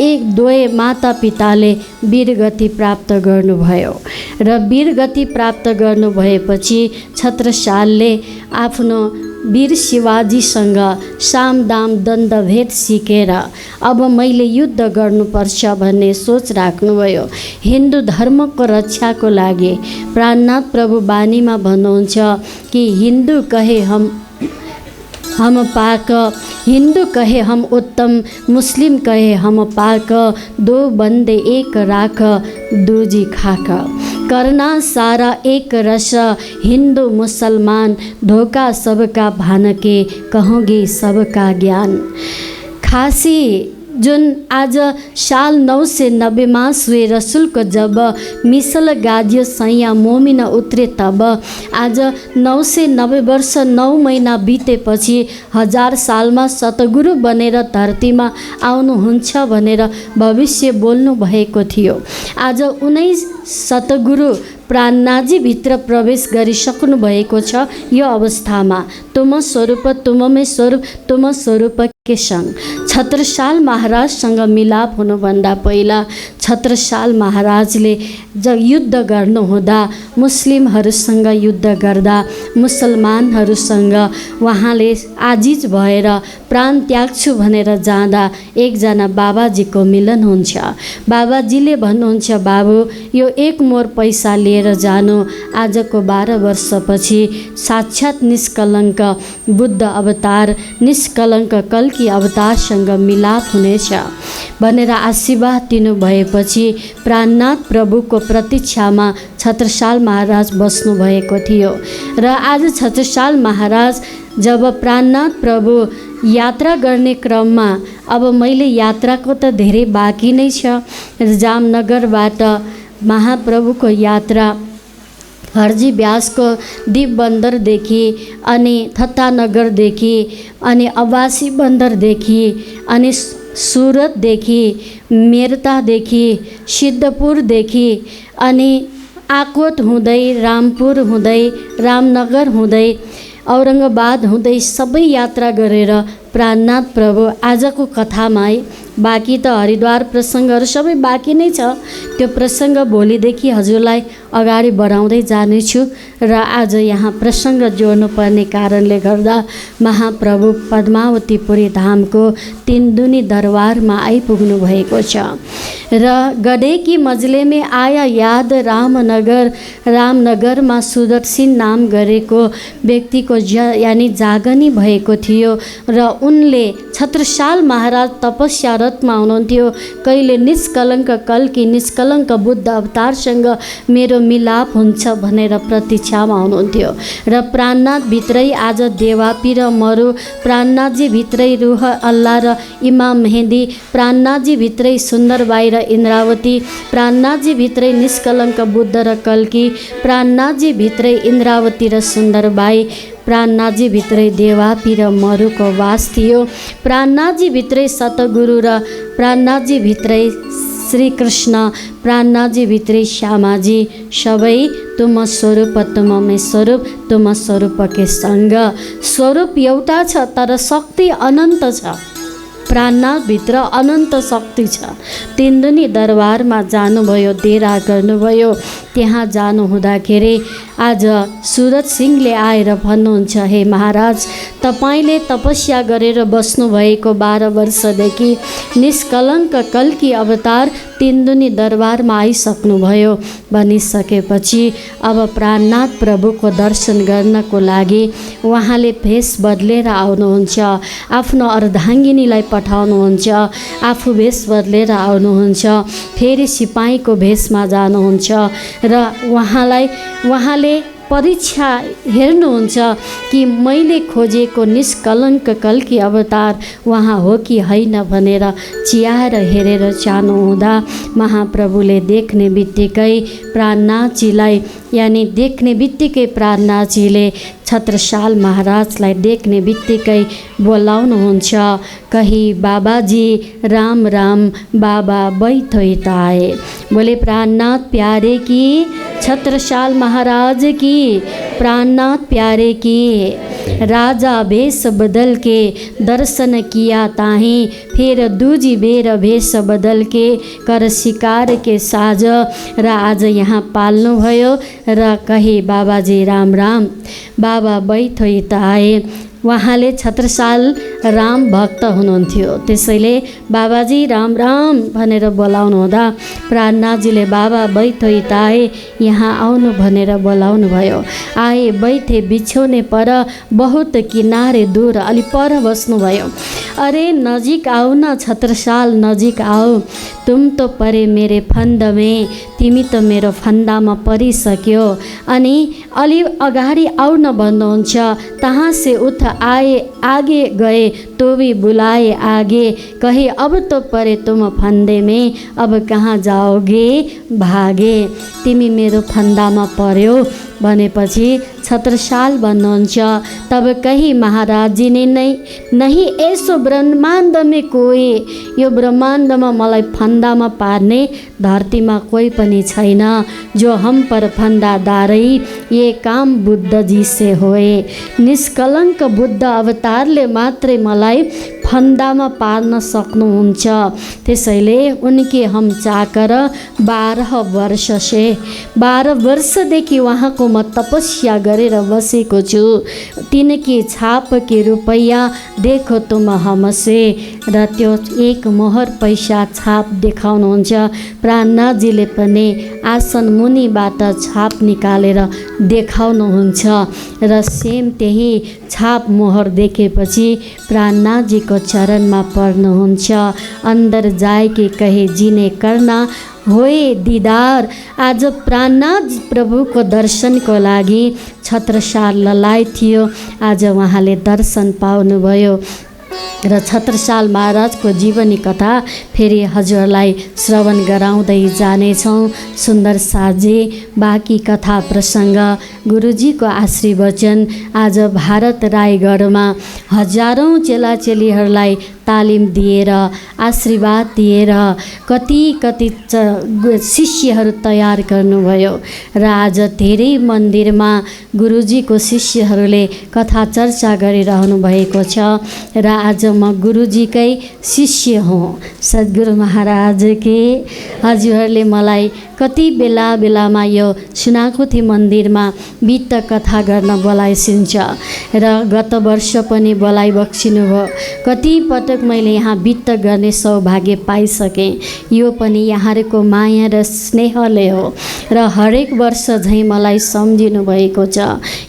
एक दुवै माता पिताले वीरगति प्राप्त गर्नुभयो र वीरगति प्राप्त गर्नुभएपछि छत्रसालले आफ्नो वीर शिवाजीसँग सामदाम दण्डभेद सिकेर अब मैले युद्ध गर्नुपर्छ भन्ने सोच राख्नुभयो। हिन्दू धर्मको रक्षाको लागि प्राणनाथ प्रभु बानीमा भन्नुहुन्छ कि हिन्दू कहे हम पाक, हिंदू कहे हम उत्तम, मुस्लिम कहे हम पाक, दो बंदे एक राख दूजी खाक, करना सारा एक रस, हिंदू मुसलमान धोखा सबका भान के, कहोगे सबका ज्ञान। खासी जुन आज साल 990 मा सुए रसुलको जब मिसल गाजियो सैया मोमिन उत्रे तब आज 990 वर्ष 9 महिना बितेपछि 1000 सालमा सतगुरु बनेर धरतीमा आउनुहुन्छ भनेर भविष्य बोल्नु भएको थियो। आज 19 सतगुरु प्राणनाथजी भित्र प्रवेश गरिसक्नु भएको छ। यो अवस्थामा तुम स्वरूप तुममै स्वरूप तुम स्वरूप के संग छत्रसाल महाराजसँग मिलाप हुनुभन्दा पहिला छत्रसाल महाराजले जब युद्ध गर्नुहुँदा मुस्लिमहरूसँग युद्ध गर्दा मुसलमानहरूसँग उहाँले आजिज भएर प्राण त्याग्छु भनेर जाँदा एकजना बाबाजीको मिलन हुन्छ। बाबाजीले भन्नुहुन्छ, बाबु यो एक मोर पैसा लिएर जानु, आजको 12 वर्षपछि साक्षात निष्कलङ्क बुद्ध अवतार निष्कलङ्क कल्की अवतारसँग मिलाप हुनेछ भनेर आशीर्वाद दिनुभएपछि प्राणनाथ प्रभुको प्रतीक्षामा छत्रसाल महाराज बस्नु भएको थियो। र आज छत्रसाल महाराज जब प्राणनाथ प्रभु यात्रा गर्ने क्रममा अब मैले यात्राको त धेरै बाँकी नै छ, जामनगरबाट महाप्रभुको यात्रा हर्जी व्यासको दीप बन्दरदेखि अनि थत्तानगरदेखि अनि अवासी बन्दरदेखि अनि सुरतदेखि मेरतादेखि सिद्धपुरदेखि अनि आकोट हुँदै रामपुर हुँदै रामनगर हुँदै औरङ्गाबाद हुँदै सबै यात्रा गरेर प्राणनाथ प्रभु आजको कथामा बाँकी त हरिद्वार प्रसङ्गहरू सबै बाँकी नै छ। त्यो प्रसङ्ग भोलिदेखि हजुरलाई अगाडि बढाउँदै जानेछु र आज यहाँ प्रसङ्ग जोड्नुपर्ने कारणले गर्दा महाप्रभु पद्मावतीपुरी धामको तीनदुनी दरबारमा आइपुग्नु भएको छ र गडे की मजले में आया याद रामनगरमा सुदर्शन नाम गरेको व्यक्तिको यानि जागनी भएको थियो र उनले छत्रसाल महाराज तपस्यारतमा हुनुहुन्थ्यो। कहिले निष्कलङ्क कल्की निष्कलङ्क बुद्ध अवतारसँग मेरो मिलाप हुन्छ भनेर प्रतीक्षामा हुनुहुन्थ्यो र प्राणनाथ भित्रै आज देवापी र मरु, प्राणनाथजी भित्रै रुह अल्लाह र इमाम मेहेदी, प्राणनाथजी भित्रै सुन्दरबाई र इन्द्रावती, प्राणनाथजी भित्रै निष्कलङ्क बुद्ध र कल्की, प्राणनाथजी भित्रै इन्द्रावती र सुन्दरबाई, प्राणनाथजी भित्रै देवापी र मरुको वास थियो। प्राणनाथजी भित्रै सतगुरु र प्राणनाथजी भित्रै श्रीकृष्ण, प्राणनाथजी भित्रै श्यामाजी, सबै तुम स्वरूप तुम में स्वरूप तुम स्वरूप के संग। स्वरूप एउटा छ तर शक्ति अनन्त छ। प्राणनाथभित्र अनन्त शक्ति छ। तीनदुनी दरबारमा जानुभयो, डेरा गर्नुभयो। त्यहाँ जानु हुँदाखेरि आज सुरज सिंहले आएर भन्नुहुन्छ, हे महाराज, तपाईँले तपस्या गरेर बस्नुभएको 12 वर्षदेखि निष्कलङ्क कल्की अवतार तीनदुनी दरबारमा आइसक्नुभयो। भनिसकेपछि अब प्राणनाथ प्रभुको दर्शन गर्नको लागि उहाँले भेष बदलेर आउनुहुन्छ। आफ्नो अर्धाङ्गिनीलाई पठाउनुहुन्छ, आफू भेष बदलेर आउनुहुन्छ, फेरि सिपाहीको भेषमा जानुहुन्छ र उहाँले परीक्षा हेर्नुहुन्छ कि मैले खोजेको निष्कलङ्क कल्की अवतार उहाँ हो कि होइन भनेर चियाएर हेरेर जानुहुँदा महाप्रभुले देख्ने बित्तिकै प्राणनाथजीलाई यानि देख्ने बित्तिकै प्राणनाथजीले छत्रसाल महाराजलाई देख्ने बित्तिकै बोलाउनुहुन्छ, कही बाबाजी राम राम बाबा बैठो आए। बोले प्राणनाथ प्यारे की, छत्रसाल महाराज की, प्राणनाथ प्यारे की। राजा भेष बदल के दर्शन किया ताही, फिर दूजी बेर भेष बदल के कर शिकार के साज। र आज यहाँ पाल्नुभयो र कहे बाबाजी राम राम बाबा बैठो त आए। उहाँले छत्रसाल राम भक्त हुनुहुन्थ्यो, त्यसैले बाबाजी राम राम भनेर बोलाउनु हुँदा प्राणनाथजीले बाबा बैठो त आए, यहाँ आउनु भनेर बोलाउनु भयो। आए बैठे बिछोने पर बहुत किनारे दूर, अलि पर बस्नुभयो। अरे नजिक आओ न छत्रसाल, नजिक आओ, तुम तो परे मेरे फन्द में, तिमी त मेरो फन्दामा परिसक्यो। अनि अलि अगाडि आउ न भन्नुहुन्छ। तहाँ से उठ आए आगे गए तो भी बुलाए आगे, कहे अब तो परे तुम फंदे में, अब कहाँ जाओगे भागे। तिमी मेरो फन्दामा पर्यो भनेपछि छत्रसाल भन्नुहुन्छ, तब कही महाराजी ने नहीं ऐसो ब्रह्माण्ड में कोही, यो ब्रह्माण्डमा मलाई फन्दामा पार्ने धरतीमा कोही पनि छैन। जो हम पर फन्दादारै ये काम बुद्ध जी से होए। निष्कलङ्क बुद्ध अवतारले मात्रै मलाई फन्दामा पार्न सक्नुहुन्छ। त्यसैले उनके हम चाकर 12 वर्षदेखि उहाँको म तपस्या गरेर बसेको छु। तिनकी छाप के रुपैयाँ देखो तुम हमसे। र त्यो एक मोहर पैसा छाप देखाउनुहुन्छ। प्राणनाथजीले पनि आसन मुनिबाट छाप निकालेर देखाउनुहुन्छ र सेम त्यही छाप मोहर देखेपछि प्राणनाथजीको चरणमा पर्नुहुन्छ। अंदर जाए के कहे जिने करना होए दीदार। आज प्राणनाथ प्रभुको दर्शनको लागि छत्रसाल ललाइ थियो। आज उहाँले दर्शन पाउनुभयो र छत्रसाल महाराजको जीवनी कथा फेरि हजुरलाई श्रवण गराउँदै जानेछौँ। सुन्दर साथजी बाँकी कथा प्रसङ्ग गुरुजीको आशीर्वचन आज भारत रायगढमा हजारौँ चेलाचेलीहरूलाई तालिम दिएर आशीर्वाद दिएर कति कति शिष्यहरू तयार गर्नुभयो र आज धेरै मन्दिरमा गुरुजीको शिष्यहरूले कथा चर्चा गरिरहनु भएको छ र आज म गुरुजीकै शिष्य हुँ। सद्गुरु महाराज के हजुरहरूले मलाई कति बेला बेलामा यो सुनाखुती मन्दिरमा वित्त कथा गर्न बोलाइसिन्छ र गत वर्ष पनि बोलाइ बक्सिनुभयो। कति पटक मैले यहाँ वित्त गर्ने सौभाग्य पाइसकेँ। यो पनि यहाँहरूको माया र स्नेहले हो र हरेक वर्ष झैँ मलाई सम्झिनु भएको छ।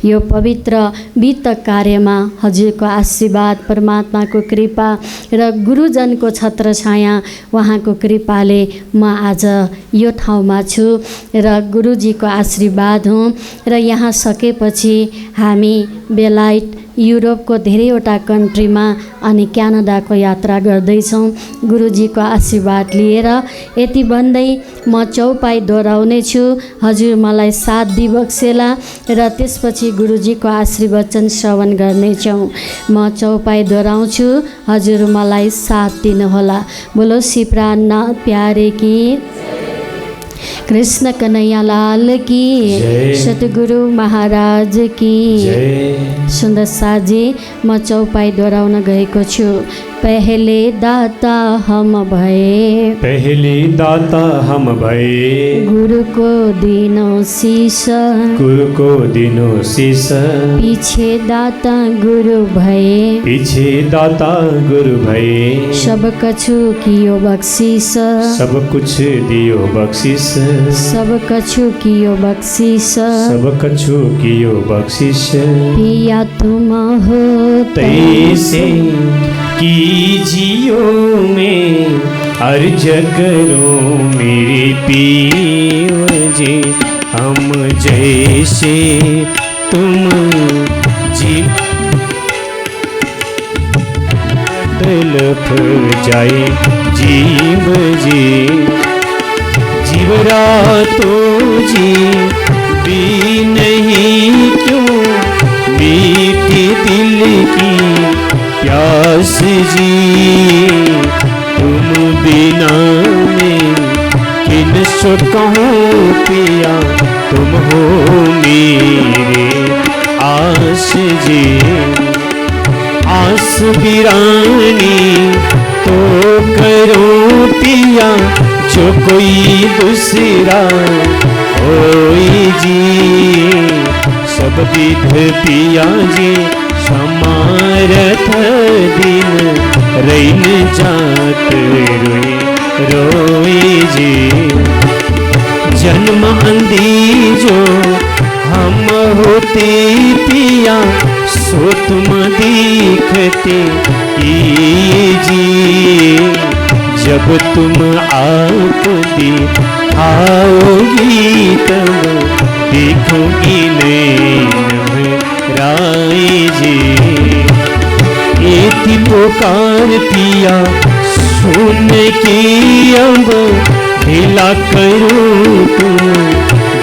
यो पवित्र वित्त कार्यमा हजुरको आशीर्वाद, परमात्माको कृपा र गुरुजनको छत्रछाया, उहाँको कृपाले म आज यो ठाउँमा छु र गुरुजीको आशीर्वाद हुँ र यहाँ सकेपछि हामी बेलायत, युरोपको धेरैवटा कन्ट्रीमा अनि क्यानाडाको यात्रा गर्दैछौँ गुरुजीको आशीर्वाद लिएर। यति भन्दै म चौपाई दोहोऱ्याउने छु। हजुर मलाई साथ दिबक्सेला र त्यसपछि गुरुजीको आशीर्वचन श्रवण गर्नेछौँ। म चौपाई दोहोऱ्याउँछु, हजुर मलाई साथ दिनुहोला। बोलो श्री प्राणनाथ प्यारे की, कृष्ण कन्हैया लाल की, सतगुरु महाराज की। सुन्दर साजी, म चौपाई दोहोऱ्याउन गएको छु। पहले दाता हम भए, पहले दाता हम भए, गुरु को दिनो शीश, गुरु को दिनो शीश। पीछे दाता गुरु भए, पीछे दाता गुरु भए, सब कछु कियो बख्शीश, सब कुछ दियो बख्शीश, सब कछु कियो बख्शीश, सब कछु कियो बख्शीश। पिया तुम हो तैसे कीजियो में अर्ज करो मेरे पीर जी, हम जैसे तुम जी तलफ जाए जीव जी, जीव रातों जी भी नहीं क्यों मीठी दिल की प्यास जी, तुम बिना में किन सो कहूँ पिया, तुम हो मेरे आस जी। आस बिरानी तो करो पिया, जो कोई दूसरा होई जी, सब विध पिया जी समारथ दिन रैन जात रोई रोई जी। जन्म अंधी जो हम होते पिया, सो तुम देखते जी, जब तुम आप दिखाओगी तब देखोगी नैन राय जी। एति पुकार पिया सुन की अब ढीला करूँ तुम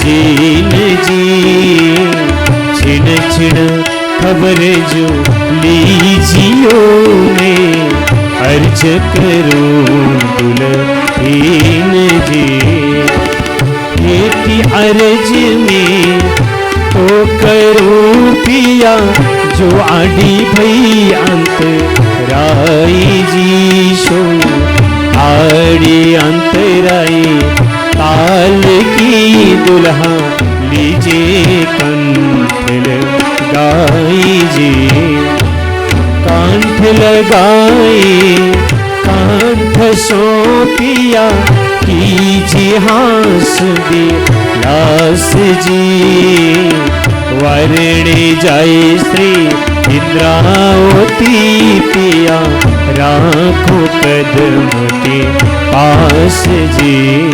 जीन जी, छिन छिन खबर जो लीजियो में अर्ज करूँ दुल्हीन जी। एति अर्ज में तो करूँ पिया, जो आड़ी भई अंत राई जी सो, आड़ी अंतराई ताल की दुल्हा लीजिए कंठ लगाई जी। कंठ लगाए कंठ सौंपिया, कीजिए हास विलास जी। वर्णे जय श्री इंद्रावती पिया, राखो कदम के पास जी।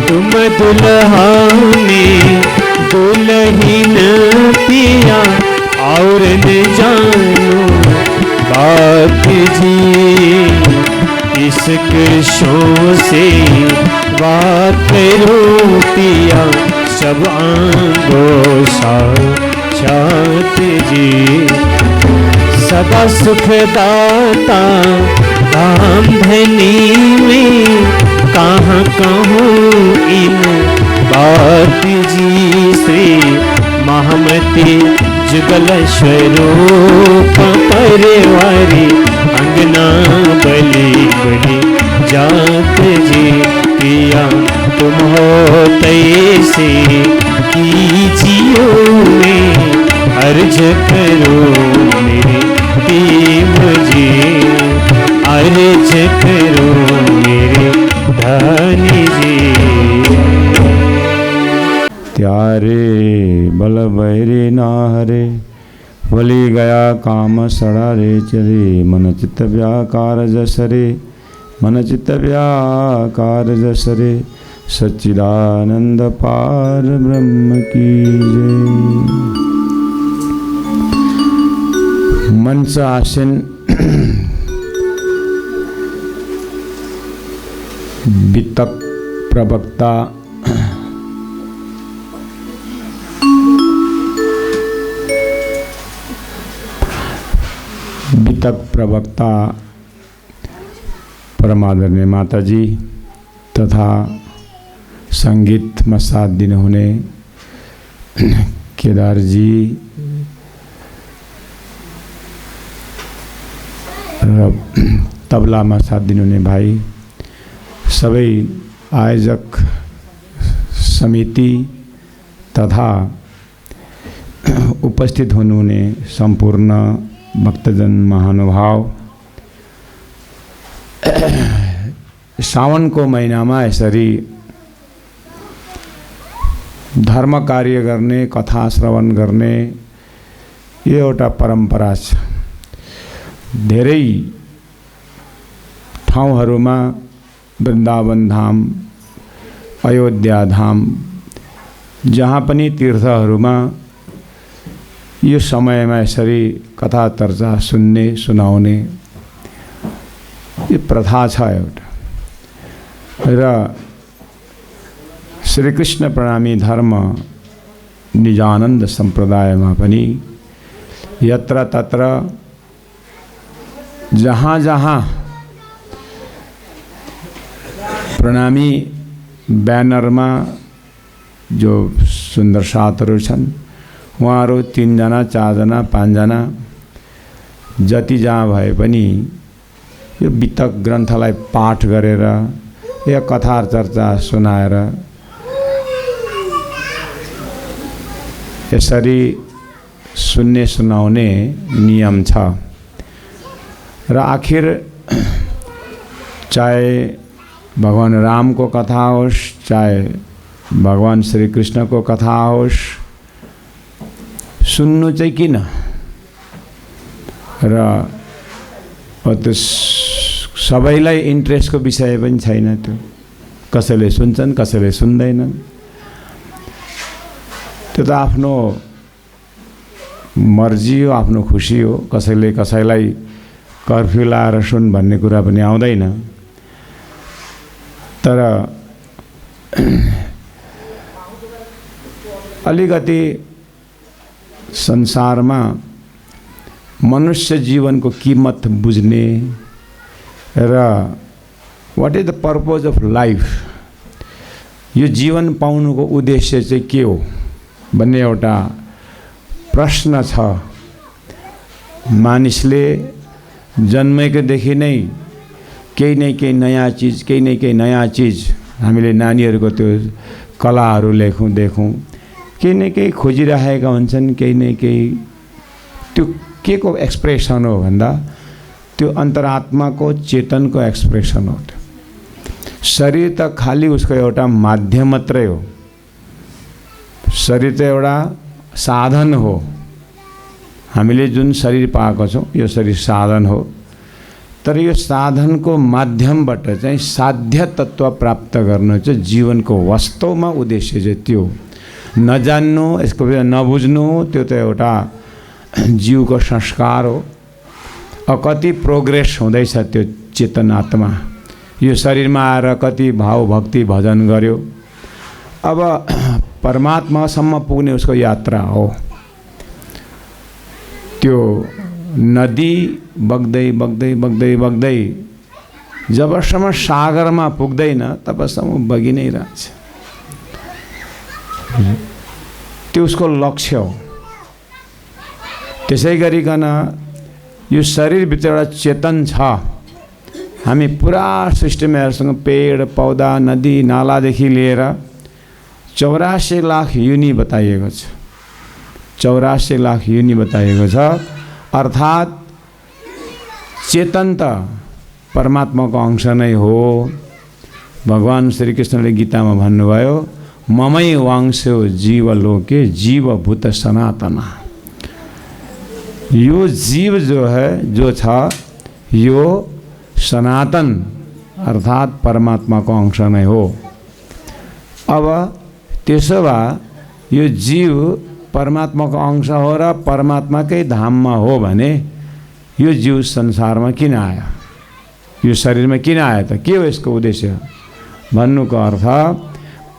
तुम दुल्हा में दुल्हीन पिया, और न जानो बात जी। इश्क शो से बात करो पिया, सब आंगो साथ जी। सदा सुखदाता धाम धनी में कहाँ कहूँ इन बात जी। श्री महामती जुगल स्वरूप परिवारी अंगना बलि बलि जात जी। पिया तुम हो तैसे कीजियो में अर्ज करो मेरे देव जी। अर्ज करो मेरे धनी जी। त्यारे बल बहरे ना हरे वली गया काम सड़ा रे चले। मन चित्त व्याकार जसरे मन चित्त व्याकार जसरे। सच्चिदानंद पार ब्रह्म की जय। मंच आसन वितक प्रवक्ता परमादरणीय माता जी तथा संगीत में साथ दिनुहुने केदार जी र तबला में साथ दिनुहुने भाई, सबै आयोजक समिति तथा उपस्थित हुनुहुने संपूर्ण भक्तजन महानुभाव। सावन को महीना में यसरी धर्म कार्य गर्ने, कथा श्रवण गर्ने यो एउटा परम्परा छ। धेरै ठाउँहरूमा वृन्दावन धाम, अयोध्या धाम, जहाँ पनि तीर्थहरूमा यो समयमा यसरी कथा चर्चा सुन्ने सुनाउने यो प्रथा छ एउटा। र श्रीकृष्ण प्रणामी धर्म निजानन्द सम्प्रदायमा पनि यत्र तत्र जहाँ जहाँ प्रणामी ब्यानरमा जो सुन्दर साथहरू छन् उहाँहरू 3 जना 4 जना 5 जना जति जहाँ भए पनि यो वितक ग्रन्थलाई पाठ गरेर या कथा चर्चा सुनाएर यसरी सुन्ने सुनाउने नियम छ। र आखिर चाहे भगवान राम को कथा होस्, चाहे भगवान श्री कृष्ण को कथा होस्, सुन्नु चाहिँ किन? र त्यो सबैलाई इन्ट्रेस्टको विषय पनि छैन। त्यो कसैले सुन्छन्, कसैले सुन्दैनन्। त्यो त आफ्नो मर्जी हो, आफ्नो खुसी हो। कसैले कसैलाई कर्फ्यू लाएर सुन भन्ने कुरा पनि आउँदैन। तर अलिकति संसारमा मनुष्य जीवनको कीमत बुझ्ने र what is the purpose of life, यो जीवन पाउनुको उद्देश्य चाहिँ के हो भन्ने एउटा प्रश्न छ। मानिसले जन्मेकोदेखि नै केही न केही नयाँ चिज, केही न केही नयाँ चिज हामीले नानीहरूको त्यो कलाहरू देखौँ, केही न केही खोजिरहेका हुन्छन्। केही न केही त्यो के को एक्सप्रेसन हो भन्दा त्यो अन्तरात्माको चेतनको एक्सप्रेसन हो। शरीर त खाली उसको एउटा माध्यम मात्रै हो। शरीर त एउटा साधन हो। हामीले जुन शरीर पाएको छौँ यो शरीर साधन हो। तर यो साधनको माध्यमबाट चाहिँ साध्य तत्व प्राप्त गर्न चाहिँ जीवनको वास्तवमा उद्देश्य चाहिँ त्यो नजान्नु, यसको विषय नबुझ्नु, त्यो त एउटा जीवको संस्कार हो। कति प्रोग्रेस हुँदैछ त्यो चेतनात्मा यो शरीरमा आएर कति भाव भक्ति भजन गर्यो। अब परमात्मासम्म पुग्ने उसको यात्रा हो। त्यो नदी बग्दै बग्दै बग्दै बग्दै जबसम्म सागरमा पुग्दैन तबसम्म बगि नै रहन्छ। त्यो उसको लक्ष्य हो। त्यसै गरिकन यो शरीरभित्र एउटा चेतन छ। हामी पुरा सिस्टमहरूसँग पेड पौधा नदी नालादेखि लिएर 84 लाख युनि बताइएको छ। 84 लाख युनि बताइएको छ। अर्थात् चेतन त परमात्माको अंश नै हो। भगवान श्री कृष्णले गीतामा भन्नुभयो, ममै वांशो जीवलोके जीवभूत सनातना। यो जीव जो है जो छ यो सनातन अर्थात् परमात्माको अंश नै हो। अब त्यसो भए यो जीव परमात्माको अंश हो र परमात्माकै धाममा हो भने यो जीव संसारमा किन आयो? यो शरीरमा किन आयो त? के हो यसको उद्देश्य? भन्नुको अर्थ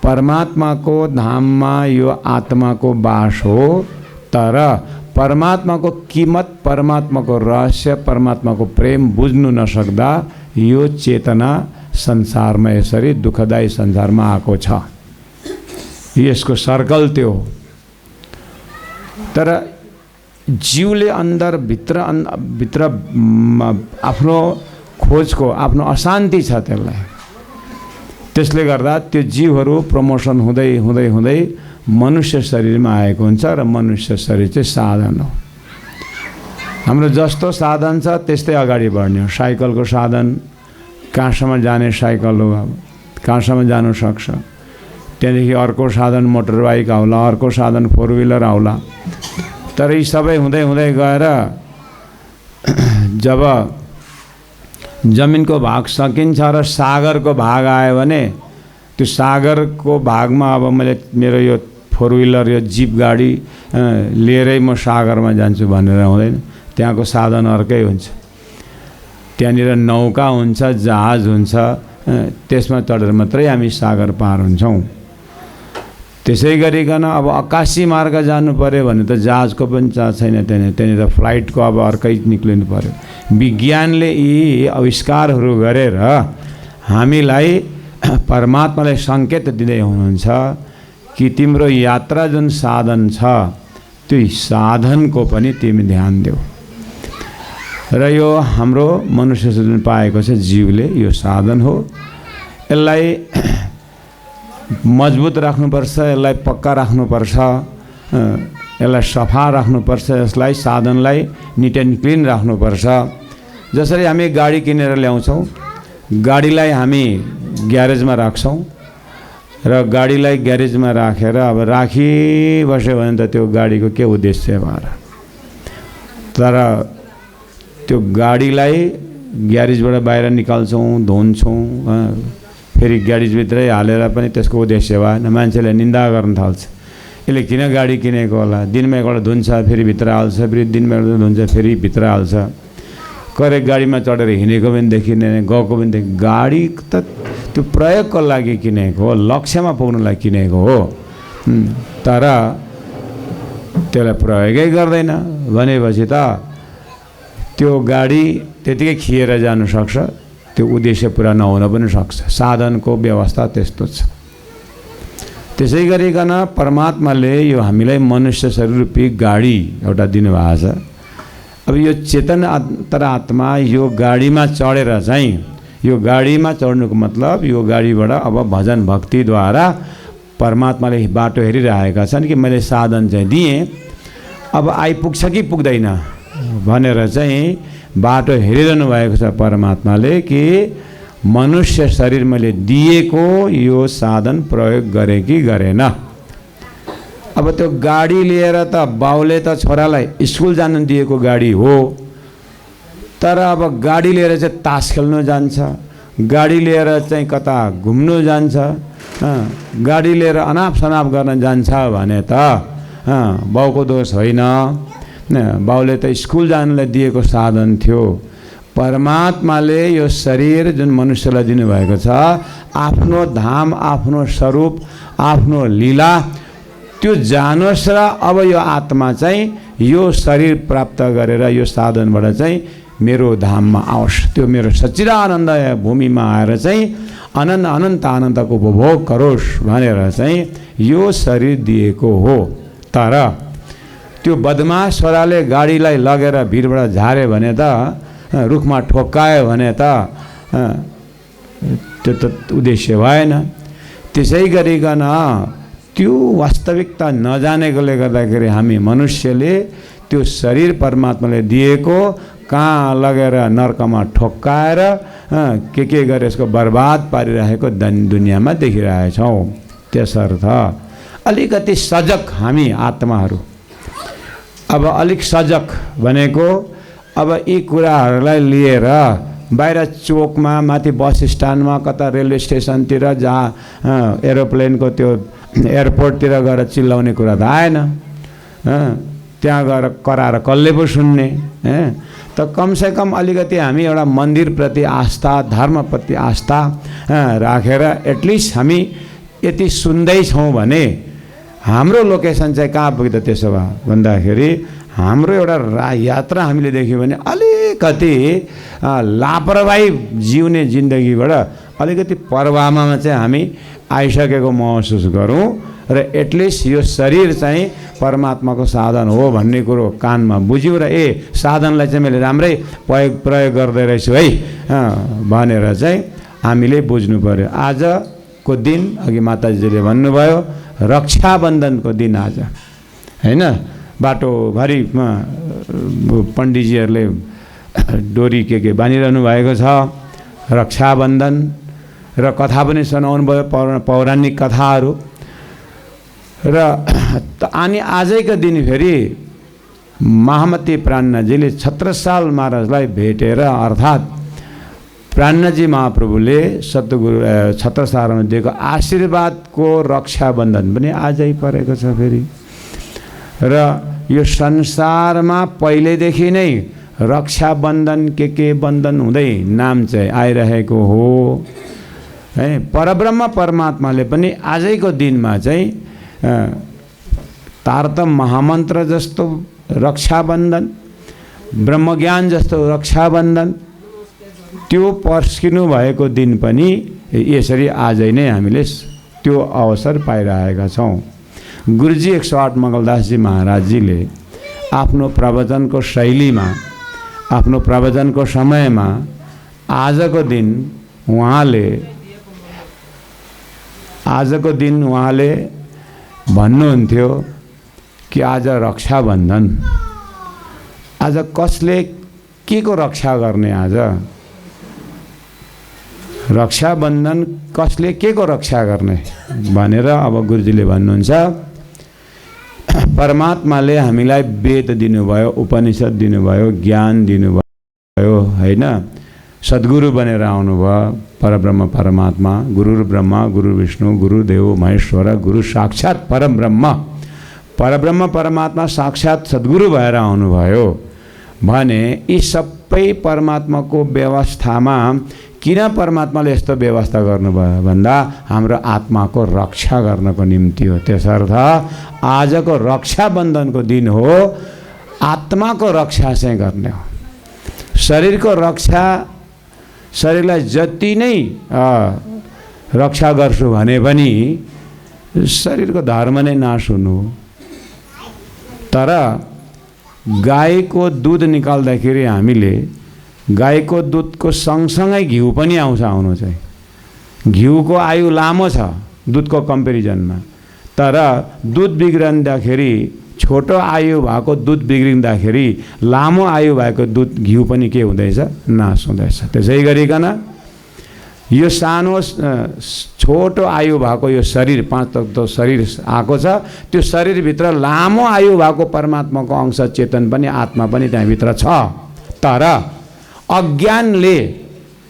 परमात्माको धाममा यो आत्माको बास हो, तर परमात्माको कीमत, परमात्माको रहस्य, परमात्माको प्रेम बुझ्नु नसक्दा यो चेतना संसारमा यसरी दुःखदायी संसारमा आएको छ। यसको सर्कल त्यो हो। तर जीवले अंदर भित्र आफ्नो खोजको आफ्नो अशान्ति छ त्यसलाई। त्यसले गर्दा त्यो जीवहरू प्रमोसन हुँदै हुँदै हुँदै मनुष्य शरीरमा आएको हुन्छ र मनुष्य शरीर चाहिँ साधन हो। हाम्रो जस्तो साधन छ त्यस्तै अगाडि बढ्ने हो। साइकलको साधन कहाँसम्म जाने साइकल हो, कहाँसम्म जानु सक्छ। त्यहाँदेखि अर्को साधन मोटर बाइक आउला, अर्को साधन फोर व्हिलर आउला। तर यी सबै हुँदै हुँदै गएर जब जमिनको भाग सकिन्छ र सागरको भाग आयो भने त्यो सागरको भागमा अब मैले मेरो यो फोर व्हिलर यो जिप गाडी लिएरै म सागरमा जान्छु भनेर हुँदैन। त्यहाँको साधन अर्कै हुन्छ। त्यहाँनिर नौका हुन्छ, जहाज हुन्छ, त्यसमा चढेर मात्रै हामी सागर पार हुन्छौँ। त्यसै गरिकन अब आकाशी मार्ग जानु पर्यो भने त जहाजको पनि चाह छैन। त्यहाँनिर फ्लाइटको अब अर्कै निक्लिनु पर्यो। विज्ञानले यी आविष्कारहरू गरेर हामीलाई परमात्माले सङ्केत दिँदै हुनुहुन्छ कि तिम्रो यात्रा जुन साधन छ त्यो साधनको पनि तिमी ध्यान देऊ। र यो हाम्रो मनुष्य जुन पाएको छ जीवले यो साधन हो। यसलाई मजबुत राख्नुपर्छ, यसलाई पक्का राख्नुपर्छ, यसलाई सफा राख्नुपर्छ, यसलाई साधनलाई निट एन्ड क्लिन राख्नुपर्छ। जसरी हामी गाडी किनेर ल्याउँछौँ, गाडीलाई हामी ग्यारेजमा राख्छौँ र गाडीलाई ग्यारेजमा राखेर अब राखिबस्यो भने त त्यो गाडीको के उद्देश्य भएर। तर त्यो गाडीलाई ग्यारेजबाट बाहिर निकाल्छौँ, धुन्छौँ, फेरि ग्यारेजभित्रै हालेर पनि त्यसको उद्देश्य भएन। मान्छेले निन्दा गर्न थाल्छ, यसले किन गाडी किनेको होला? दिनमा एकपल्ट धुन्छ, फेरि भित्र हाल्छ, फेरि दिनमा एकपल्ट धुन्छ, फेरि भित्र हाल्छ। कहिले गाडीमा चढेर हिँडेको पनि देखिँदैन, गएको पनि देखिँदैन। गाडी त त्यो प्रयोगको लागि किनेको हो, लक्ष्यमा पुग्नलाई किनेको हो। तर त्यसलाई प्रयोगै गर्दैन भनेपछि त त्यो गाडी त्यतिकै खिएर जानु सक्छ, त्यो उद्देश्य पुरा नहुन पनि सक्छ। साधनको व्यवस्था त्यस्तो छ। त्यसै गरिकन परमात्माले यो हामीलाई मनुष्य शरीर रूपी गाडी एउटा दिनुभएको छ। अब यो चेतन अन्तरात्मा यो गाडीमा चढेर चाहिँ, यो गाडीमा चढ्नुको मतलब यो गाडीबाट अब भजन भक्तिद्वारा परमात्माले बाटो हेरिरहेका छन् कि मैले साधन चाहिँ दिएँ, अब आइपुग्छ कि पुग्दैन भनेर चाहिँ बाटो हेरिरहनु भएको छ परमात्माले कि मनुष्य शरीर मैले दिएको यो साधन प्रयोग गरेँ कि गरेन। अब त्यो गाडी लिएर त बाउले त छोरालाई स्कुल जानु दिएको गाडी हो, तर अब गाडी लिएर चाहिँ तास खेल्नु जान्छ, गाडी लिएर चाहिँ कता घुम्नु जान्छ, गाडी लिएर अनाप शनाप गर्न जान्छ भने त बाउको दोष होइन। बाउले त स्कुल जानलाई दिएको साधन थियो। परमात्माले यो शरीर जुन मनुष्यलाई दिनुभएको छ आफ्नो धाम, आफ्नो स्वरूप, आफ्नो लीला त्यो जानुहोस् र अब यो आत्मा चाहिँ यो शरीर प्राप्त गरेर यो साधनबाट चाहिँ मेरो धाममा आओस्, त्यो मेरो सच्चिदानन्द भूमिमा आएर चाहिँ अनन्त अनन्त आनन्दको उपभोग गरोस् भनेर चाहिँ यो शरीर दिएको हो। तर त्यो बदमास छोराले गाडीलाई लगेर भिरबाट झार्यो भने त, रुखमा ठोक्कायो भने त त्यो त उद्देश्य भएन। त्यसै गरिकन त्यो वास्तविकता नजानेकोले गर्दाखेरि हामी मनुष्यले त्यो शरीर परमात्माले दिएको कहाँ लगेर नर्कमा ठोक्काएर के गरे यसको बर्बाद पारिरहेको दुनियाँमा देखिरहेछौँ। त्यसर्थ अलिकति सजग हामी आत्माहरू, अब अलिक सजग भनेको अब यी कुराहरूलाई लिएर बाहिर चोकमा, माथि बस स्ट्यान्डमा, कता रेलवे स्टेसनतिर, जहाँ एरोप्लेनको त्यो एयरपोर्टतिर गएर चिल्लाउने कुरा त आएन। त्यहाँ गएर कराएर कसले पो सुन्ने? त कमसेकम अलिकति हामी एउटा मन्दिरप्रति आस्था, धर्मप्रति आस्था राखेर एटलिस्ट हामी यति सुन्दैछौँ भने हाम्रो लोकेसन चाहिँ कहाँ पुग्दा त्यसो भए भन्दाखेरि हाम्रो एउटा यात्रा हामीले देख्यौँ भने अलिकति लापरवाही जिउने जिन्दगीबाट अलिकति परवाहमा चाहिँ हामी आइसकेको महसुस गरौँ र एटलिस्ट यो शरीर चाहिँ परमात्माको साधन हो भन्ने कुरो कानमा बुझ्यौँ र साधनलाई चाहिँ मैले राम्रै प्रयोग गर्दै रहेछु है भनेर चाहिँ हामीले बुझ्नु पर्यो। आजको दिन अघि माताजीले भन्नुभयो रक्षाबन्धनको दिन आज हैन, बाटोभरिमा पण्डितजीहरूले डोरी के बानिरहनु भएको छ, रक्षाबन्धन र कथा पनि सुनाउनु भयो, पौराणिक कथाहरू र अनि आजैको दिन फेरि महामती प्राणनाथजीले छत्रसाल महाराजलाई भेटेर, अर्थात् प्राणनाथजी महाप्रभुले सतगुरु छत्रसालमा दिएको आशीर्वादको रक्षाबन्धन पनि आजै परेको छ फेरि। र यो संसारमा पहिलेदेखि नै रक्षाबन्धन के बन्धन हुँदै नाम चाहिँ आइरहेको हो है। परब्रह्म परमात्माले पनि आजैको दिनमा चाहिँ तारतम महामन्त्र जस्तो रक्षाबन्धन, ब्रह्मज्ञान जस्तो रक्षाबन्धन त्यो पर्स्किनु भएको दिन पनि यसरी आजै नै हामीले त्यो अवसर पाइरहेका छौँ। गुरुजी 108 मङ्गलदासजी महाराजजीले आफ्नो प्रवचनको शैलीमा, आफ्नो प्रवचनको समयमा आजको दिन उहाँले भन्नुहुन्थ्यो कि आज रक्षाबन्धन, आज कसले के को रक्षा गर्ने? आज रक्षाबन्धन कसले के को रक्षा गर्ने भनेर अब गुरुजीले भन्नुहुन्छ, परमात्माले हामीलाई वेद दिनुभयो, उपनिषद दिनुभयो, ज्ञान दिनुभयो हैन, सद्गुरु बनेर आउनुभयो परब्रह्म परमात्मा, गुरु ब्रह्मा गुरु विष्णु गुरुदेव महेश्वर, गुरु साक्षात् परब्रह्म, परब्रह्म परमात्मा साक्षात् सद्गुरु भएर आउनुभयो भने यी सबै परमात्माको व्यवस्थामा किन परमात्माले यस्तो व्यवस्था गर्नुभयो भन्दा हाम्रो आत्माको रक्षा गर्नको निम्ति हो। त्यसर्थ आजको रक्षाबन्धनको दिन हो, आत्माको रक्षा चाहिँ गर्ने हो। शरीरको रक्षा, शरीरलाई जति नै रक्षा गर्छु भने पनि शरीरको धर्म नै नाश हुनु हो। तर गाईको दुध निकाल्दाखेरि हामीले गाईको दुधको सँगसँगै घिउ पनि आउनु चाहिँ, घिउको आयु लामो छ दुधको कम्पेरिजनमा, तर दुध बिग्रँदाखेरि, छोटो आयु भएको दुध बिग्रिँदाखेरि लामो आयु भएको दुध घिउ पनि के हुँदैछ? नाश हुँदैछ। त्यसै गरिकन यो सानो छोटो आयु भएको यो शरीर, 5 तत्त्व शरीर आएको छ, त्यो शरीरभित्र लामो आयु भएको परमात्माको अंश चेतन पनि, आत्मा पनि त्यहाँभित्र छ। तर अज्ञानले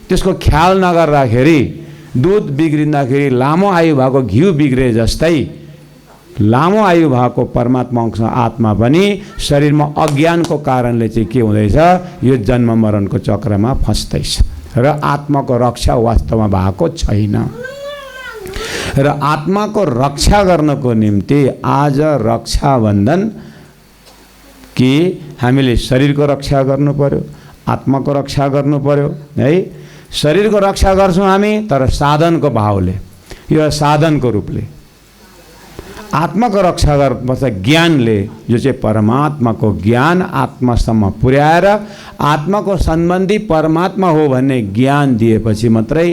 त्यसको ख्याल नगर्दाखेरि दुध बिग्रिँदाखेरि लामो आयु भएको घिउ बिग्रे जस्तै लामो आयु भएको परमात्मा अंश आत्मा पनि शरीरमा अज्ञानको कारणले चाहिँ के हुँदैछ? यो जन्म मरणको चक्रमा फस्दैछ र आत्माको रक्षा वास्तवमा भएको छैन। र आत्माको रक्षा गर्नको निम्ति आज रक्षाबन्धन कि हामीले शरीरको रक्षा गर्नु पर्यो, आत्माको रक्षा गर्नु पर्यो है। शरीरको रक्षा गर्छौँ हामी तर साधनको भावले, यो साधनको रूपले। आत्माको रक्षा गर्नुपर्छ ज्ञानले, जो चाहिँ परमात्माको ज्ञान आत्मासम्म पुर्याएर आत्माको सम्बन्धी परमात्मा हो भन्ने ज्ञान दिएपछि मात्रै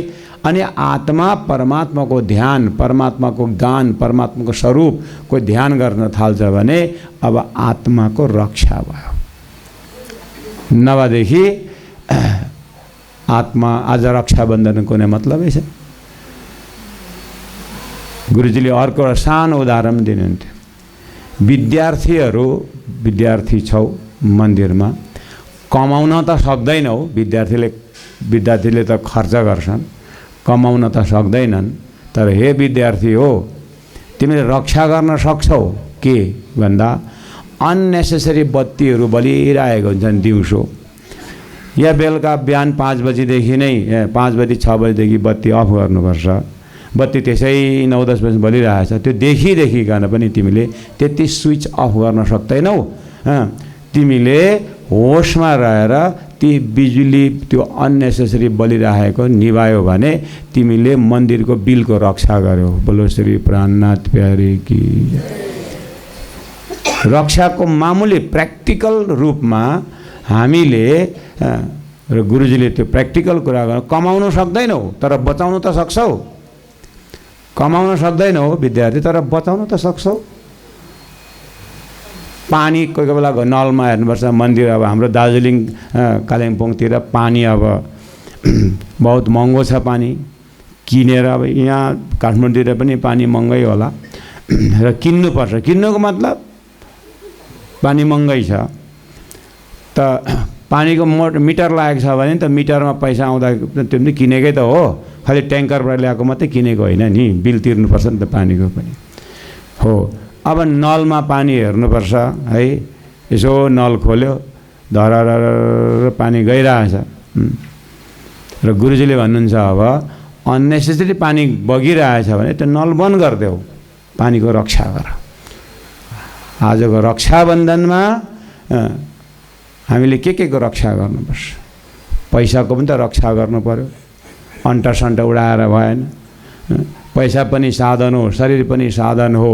अनि आत्मा परमात्माको ध्यान, परमात्माको गान, परमात्माको स्वरूपको ध्यान गर्न थाल्छ भने अब आत्माको रक्षा भयो। नभएदेखि आत्मा आज रक्षाबन्धनको कुनै मतलबै छैन। गुरुजीले अर्को सानो उदाहरण दिनुहुन्थ्यो। विद्यार्थी छौ मन्दिरमा, कमाउन त सक्दैनौ, विद्यार्थीले त खर्च गर्छन्, कमाउन त सक्दैनन्, तर हे विद्यार्थी हो, तिमीले रक्षा गर्न सक्छौ के भन्दा अननेसेसरी बत्तीहरू बलिरहेको हुन्छन् दिउँसो, या बेलुका बिहान 5 बजीदेखि नै 5 बजी 6 बजीदेखि बत्ती अफ गर्नुपर्छ। बत्ती त्यसै 9-10 बजी बलिरहेछ, त्यो देखिकन पनि तिमीले त्यति स्विच अफ गर्न सक्दैनौ। तिमीले होसमा रहेर ती बिजुली त्यो अननेसेसरी बलिरहेको निभायो भने तिमीले मन्दिरको बिलको रक्षा गर्यो। बोलो श्री प्राणनाथ प्यारे की। रक्षाको मामुली प्र्याक्टिकल रूपमा हामीले र गुरुजीले त्यो प्र्याक्टिकल कुरा गर्नु, कमाउन सक्दैनौ तर बचाउन त सक्छौ। कमाउन सक्दैनौ विद्यार्थी तर बचाउन त सक्छौ। पानी कोही बेला नलमा हेर्नुपर्छ। मन्दिर अब हाम्रो दार्जिलिङ कालिम्पोङतिर पानी अब बहुत महँगो छ। पानी किनेर, अब यहाँ काठमाडौँतिर पनि पानी महँगै होला र किन्नुपर्छ। किन्नुको मतलब पानी महँगै छ त पानीको मिटर लागेको छ भने त मिटरमा पैसा आउँदा त्यो पनि किनेकै त हो। खालि ट्याङ्करबाट ल्याएको मात्रै किनेको होइन नि, बिल तिर्नुपर्छ नि त पानीको पनि हो। अब नलमा पानी हेर्नुपर्छ है, यसो नल खोल्यो धरर पानी गइरहेछ र गुरुजीले भन्नुहुन्छ अब अननेसेसरी पानी बगिरहेछ भने त्यो नल बन्द गरिदेऊ, पानीको रक्षा गर। आजको रक्षाबन्धनमा हामीले के को रक्षा गर्नुपर्छ? पैसाको पनि त रक्षा गर्नु पर्यो। अन्टसन्ट उडाएर भएन। पैसा पनि साधन हो, शरीर पनि साधन हो।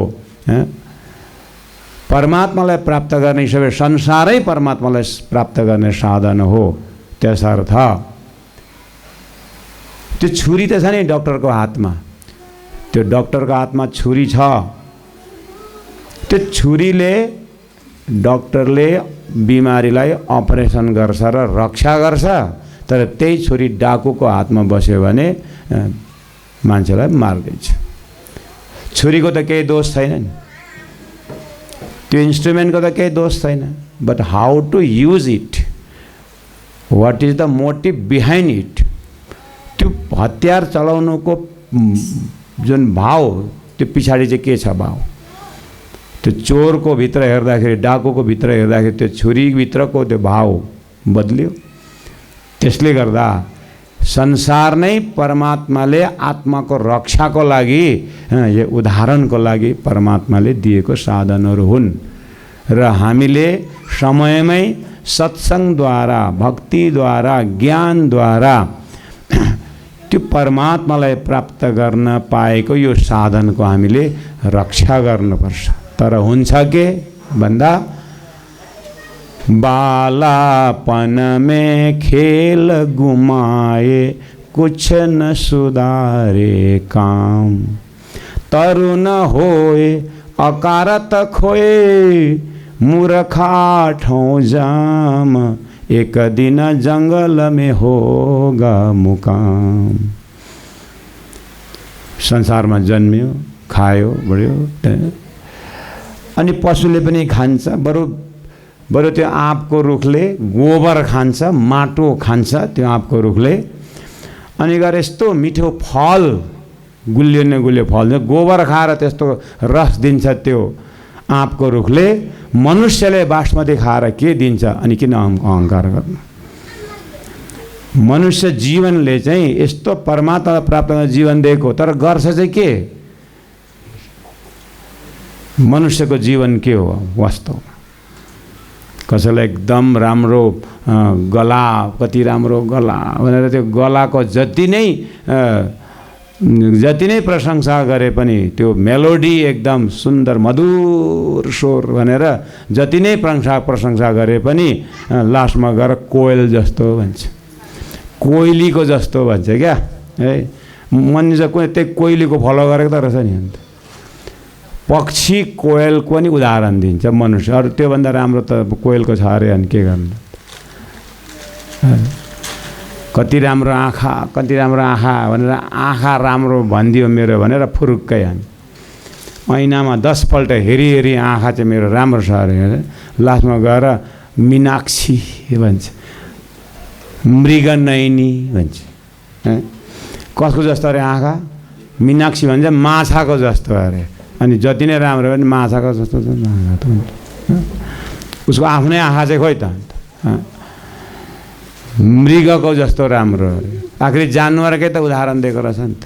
परमात्मालाई प्राप्त गर्ने सबै संसारै परमात्मालाई प्राप्त गर्ने साधन हो। त्यसर्थ त्यो छुरी त छ नि डक्टरको हातमा, त्यो डक्टरको हातमा छुरी छ। त्यो छुरीले डक्टरले बिमारीलाई अपरेसन गर्छ र रक्षा गर्छ, तर त्यही छुरी डाकुको हातमा बस्यो भने मान्छेलाई मार्दिन्छ। छुरीको त केही दोष छैन नि, त्यो इन्स्ट्रुमेन्टको त केही दोष छैन, but how to use it, what is the motive behind it. त्यो हतियार चलाउनुको जुन भाव, त्यो पछाडि चाहिँ के छ भाव? त्यो चोरको भित्र हेर्दाखेरि, डाकुको भित्र हेर्दाखेरि त्यो छुरीभित्रको त्यो भाव बदल्यो। त्यसले गर्दा संसार नै परमात्माले आत्माको रक्षाको लागि, यो उदाहरणको लागि परमात्माले दिएको साधनहरू हुन् र हामीले समयमै सत्सङ्गद्वारा, भक्तिद्वारा, ज्ञानद्वारा त्यो परमात्मालाई प्राप्त गर्न पाएको यो साधनको हामीले रक्षा गर्नुपर्छ। तर हुन्छ के भन्दा बालापन में खेल गुमाए कुछ न सुधारे काम, तरुण होए अकारत खोए मूर्खा ठौं जाम, एक दिन जंगल में होगा मुकाम। संसारमा जन्मियो, खायो, बढ्यो, अनि पशुले पनि खान्छ। बरु त्यो आँपको रुखले गोबर खान्छ, माटो खान्छ त्यो आँपको रुखले, अनि गएर यस्तो मिठो फल, गुलियो न गुलियो फल, गोबर खाएर त्यस्तो रस दिन्छ त्यो आँपको रुखले। मनुष्यले बासमती खाएर के दिन्छ? अनि किन अहङ्कार गर्नु? मनुष्य जीवनले चाहिँ यस्तो परमात्मा प्राप्त गर्न जीवन दिएको, तर गर्छ चाहिँ के? मनुष्यको जीवन के हो वास्तवमा? कसैलाई एकदम राम्रो गला, कति राम्रो गला भनेर त्यो गलाको जति नै प्रशंसा गरे पनि, त्यो मेलोडी एकदम सुन्दर मधुर स्वर भनेर जति नै प्रशंसा गरे पनि लास्टमा गएर कोयल जस्तो भन्छ, कोइलीको जस्तो भन्छ क्या है। मानिस त्यही कोइलीको फलो गरेको त रहेछ नि। अन्त पक्षी कोयलको नि उदाहरण दिन्छ मनुष्य, अरू त्योभन्दा राम्रो त कोयलको छ अरे, अनि के गर्नु। कति राम्रो आँखा, कति राम्रो आँखा भनेर आँखा राम्रो भनिदियो मेरो भनेर फुरुक्कै हामी ऐनामा 10 पल्ट हेरी आँखा चाहिँ मेरो राम्रो छ अरे, लास्टमा गएर मीनाक्षी भन्छ, मृगनयनी भन्छ। कसको जस्तो अरे आँखा? मीनाक्षी भन्छ माछाको जस्तो अरे। अनि जति नै राम्रो भने माछाको जस्तो आँखा त हुन्छ, उसको आफ्नै आँखा चाहिँ खोइ त। मृगको जस्तो राम्रो अरे। आखिर जानवरकै त उदाहरण दिएको रहेछ नि त।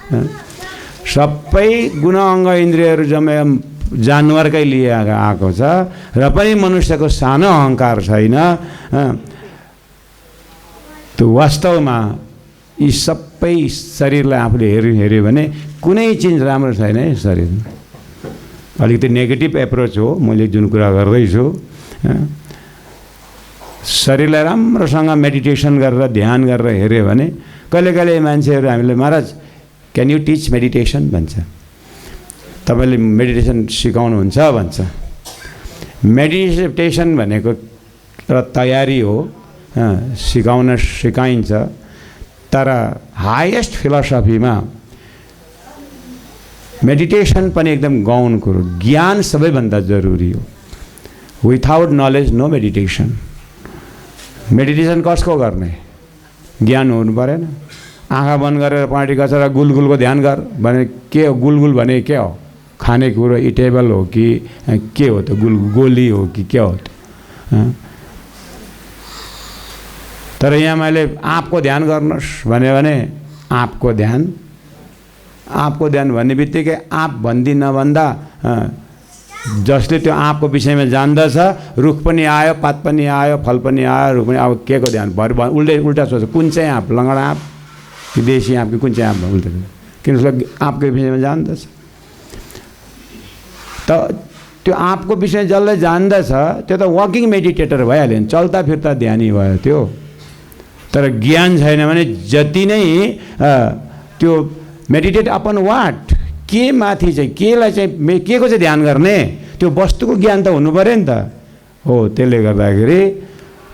सबै गुण अङ्ग इन्द्रियहरू जम्मै जानवरकै लिए आएको छ, र पनि मनुष्यको सानो अहङ्कार छैन। त्यो वास्तवमा यी सबै शरीरलाई आफूले हेऱ्यो भने कुनै चिज राम्रो छैन है शरीरमा। अलिकति नेगेटिभ एप्रोच हो मैले जुन कुरा गर्दैछु। शरीरलाई राम्रोसँग मेडिटेसन गरेर ध्यान गरेर हेऱ्यो भने कहिले कहिले मान्छेहरू हामीले महाराज क्यान यु टिच मेडिटेसन भन्छ, तपाईँले मेडिटेसन सिकाउनुहुन्छ भन्छ। मेडिटेसन भनेको एउटा तयारी हो, सिकाइन्छ, तर हाइएस्ट फिलोसफीमा मेडिटेसन पनि एकदम गौण कुरो, ज्ञान सबैभन्दा जरुरी हो। Without knowledge no meditation. Meditation कसको गर्ने? ज्ञान हुनु परेन? आँखा बन्द गरेर पार्टी कचेर गुलगुलको ध्यान गर भने के हो? गुलगुल भने के हो? खानेकुरो इटेबल हो कि के हो त? गोली हो कि के हो त? तर यहाँ मैले आँपको ध्यान गर्नुहोस् भन्यो भने आँपको ध्यान भन्ने बित्तिकै आँप भन्दी नभन्दा जसले त्यो आँपको विषयमा जान्दछ, रुख पनि आयो, पात पनि आयो, फल पनि आयो, रुख पनि, अब के को ध्यान भयो? उल्टा सोच, कुन चाहिँ आँप? लङ्गडा आँप कि देशी आँप कि कुन चाहिँ आँप? उल्टा किन उसलाई आँपको विषयमा जान्दछ। त त्यो आँपको विषय जसले जान्दछ त्यो त वकिङ मेडिटेटर भइहाल्यो नि, चल्ता फिर्ता ध्यानी भयो त्यो। तर ज्ञान छैन भने जति नै त्यो मेडिटेट अपन वाट, के माथि चाहिँ केलाई चाहिँ के को चाहिँ ध्यान गर्ने, त्यो वस्तुको ज्ञान त हुनु पऱ्यो नि त। हो, त्यसले गर्दाखेरि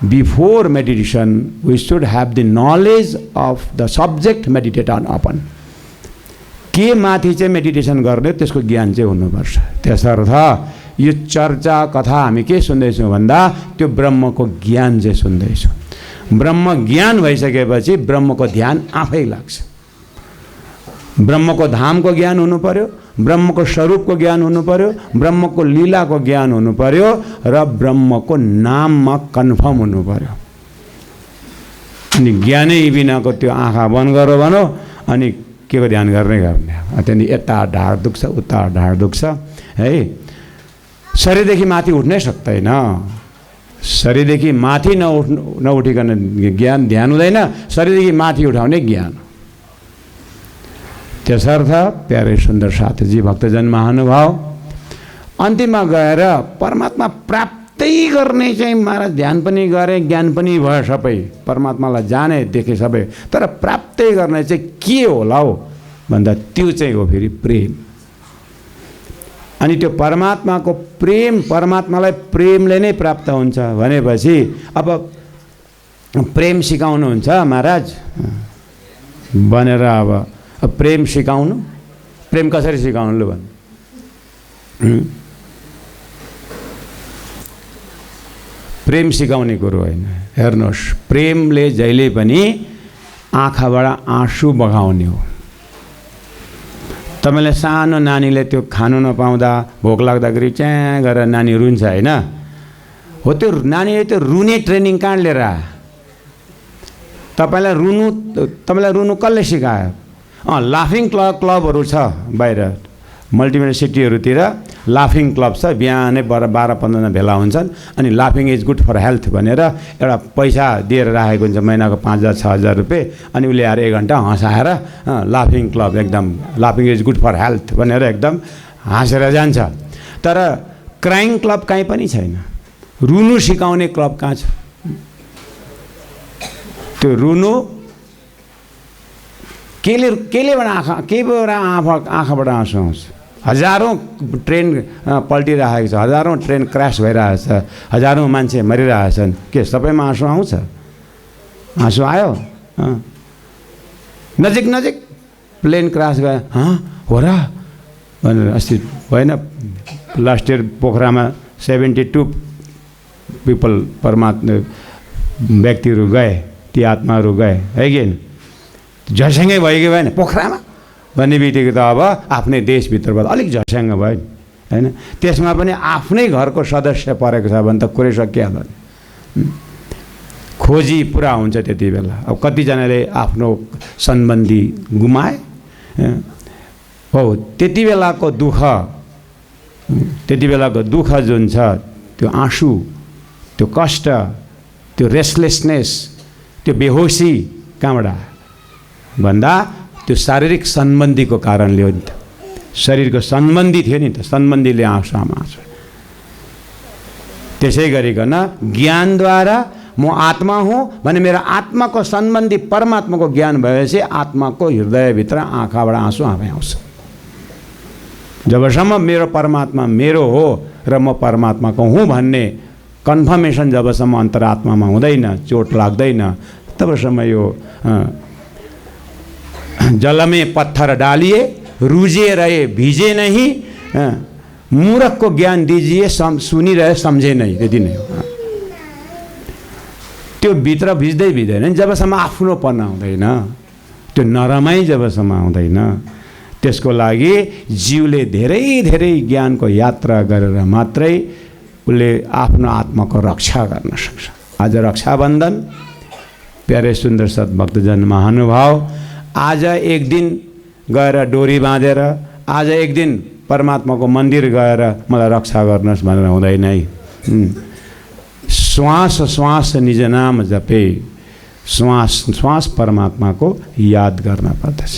before meditation we should have the knowledge of the subject meditate on upon. के माथि चाहिँ मेडिटेसन गर्ने त्यसको ज्ञान चाहिँ हुनुपर्छ। त्यसर्थ यो चर्चा कथा हामी के सुन्दैछौँ भन्दा त्यो ब्रह्मको ज्ञान चाहिँ सुन्दैछौँ। ब्रह्म ज्ञान भइसकेपछि ब्रह्मको ध्यान आफै लाग्छ। ब्रह्मको धामको ज्ञान हुनु पर्यो, ब्रह्मको स्वरूपको ज्ञान हुनु पर्यो, ब्रह्मको लीलाको ज्ञान हुनु पर्यो, र ब्रह्मको नाममा कन्फर्म हुनु पर्यो। अनि ज्ञानै बिनाको त्यो आँखा बन्द गरेर भनौँ अनि के को ध्यान गर्ने। त्यहाँदेखि यता ढाड दुख्छ, उता ढाड दुख्छ है। शरीरदेखि माथि उठ्नै सक्दैन। शरीरदेखि माथि नउठिकन ज्ञान ध्यान हुँदैन, शरीरदेखि माथि उठाउने ज्ञान। त्यसर्थ प्यारे सुन्दर साथीजी, भक्तजन महानुभाव, अन्तिममा गएर परमात्मा प्राप्तै गर्ने चाहिँ महाराज ध्यान पनि गरे, ज्ञान पनि भयो, सबै परमात्मालाई जाने देखे सबै, तर प्राप्तै गर्ने चाहिँ के होला हौ भन्दा त्यो चाहिँ हो फेरि प्रेम। अनि त्यो परमात्माको प्रेम, परमात्मालाई प्रेमले नै प्राप्त हुन्छ भनेपछि अब प्रेम सिकाउनुहुन्छ महाराज भनेर अब प्रेम सिकाउनु, प्रेम कसरी सिकाउनु लु भन्नु। प्रेम सिकाउने कुरो होइन। हेर्नुहोस्, प्रेमले जहिले पनि आँखाबाट आँसु बगाउने हो। तपाईँले सानो नानीले त्यो खानु नपाउँदा भोक लाग्दाखेरि च्याँ गरेर नानी रुन्छ होइन? हो, त्यो नानीले त्यो रुने ट्रेनिङ कहाँ लिएर आयो? तपाईँलाई रुनु कसले सिकायो? लाफिङ क्लबहरू छ बाहिर मल्टिमिडिया सिटीहरूतिर, लाफिङ क्लब छ, बिहानै 12-15जना भेला हुन्छन् अनि लाफिङ इज गुड फर हेल्थ भनेर एउटा पैसा दिएर राखेको हुन्छ महिनाको 5,000-6,000 रुपियाँ अनि उसले आएर 1 घन्टा हँसाएर लाफिङ क्लब एकदम लाफिङ इज गुड फर हेल्थ भनेर एकदम हाँसेर जान्छ। तर क्राइङ क्लब कहीँ पनि छैन। रुनु सिकाउने क्लब कहाँ छ? त्यो रुनु केलेबाट आँखाबाट आँसु आउँछ। हजारौँ ट्रेन पल्टिरहेको छ, हजारौँ ट्रेन क्रास भइरहेको छ, हजारौँ मान्छे मरिरहेछन्, के सबैमा आँसु आउँछ? आँसु आयो? नजिक नजिक प्लेन क्रास गयो, हो र भनेर अस्ति होइन लास्ट इयर पोखरामा 72 पिपल परमात्मा व्यक्तिहरू गए, ती आत्माहरू गए है कि झस्याङ्गै भयो कि भएन पोखरामा भन्ने बित्तिकै त अब आफ्नै देशभित्रबाट अलिक झस्याङ्ग भयो नि होइन। त्यसमा पनि आफ्नै घरको सदस्य परेको छ भने त कुरै सकिहाल्यो नि। खोजी पुरा हुन्छ त्यति बेला। अब कतिजनाले आफ्नो सम्बन्धी गुमाए हो, त्यति बेलाको दुःख जुन छ, त्यो आँसु, त्यो कष्ट, त्यो रेस्टलेसनेस, त्यो बेहोसी कहाँबाट भन्दा त्यो शारीरिक सम्बन्धीको कारणले हो नि त। शरीरको सम्बन्धी थियो नि त, सम्बन्धीले आँसुमा आँसु। त्यसै गरिकन ज्ञानद्वारा म आत्मा हुँ भने मेरो आत्माको सम्बन्धी परमात्माको ज्ञान भएपछि आत्माको हृदयभित्र आँखाबाट आँसु आफै आउँछ। जबसम्म मेरो परमात्मा मेरो हो र म परमात्माको हुँ भन्ने कन्फर्मेसन जबसम्म अन्तरात्मामा हुँदैन, चोट लाग्दैन, तबसम्म यो जलमे पत्थर डालिए रुझे रहे भिजे नहीं, मूर्ख को ज्ञान दीजिए सुनिरहे समझे नहीं, त्यति नै हो। त्यो भित्र भिज्दै भिज्दैन जबसम्म आफ्नोपन आउँदैन, त्यो नरमाइ जबसम्म आउँदैन, त्यसको लागि जीवले धेरै धेरै ज्ञानको यात्रा गरेर मात्रै उसले आफ्नो आत्माको रक्षा गर्न सक्छ। आज रक्षाबन्धन, प्यारे सुन्दर सद्भक्तजन महानुभाव, आज एक दिन गएर डोरी बाँधेर, आज एक दिन परमात्माको मन्दिर गएर मलाई रक्षा गर्नुहोस् भनेर हुँदैन है। श्वास श्वास निज नाम जपे, श्वास श्वास परमात्माको याद गर्न पर्दछ।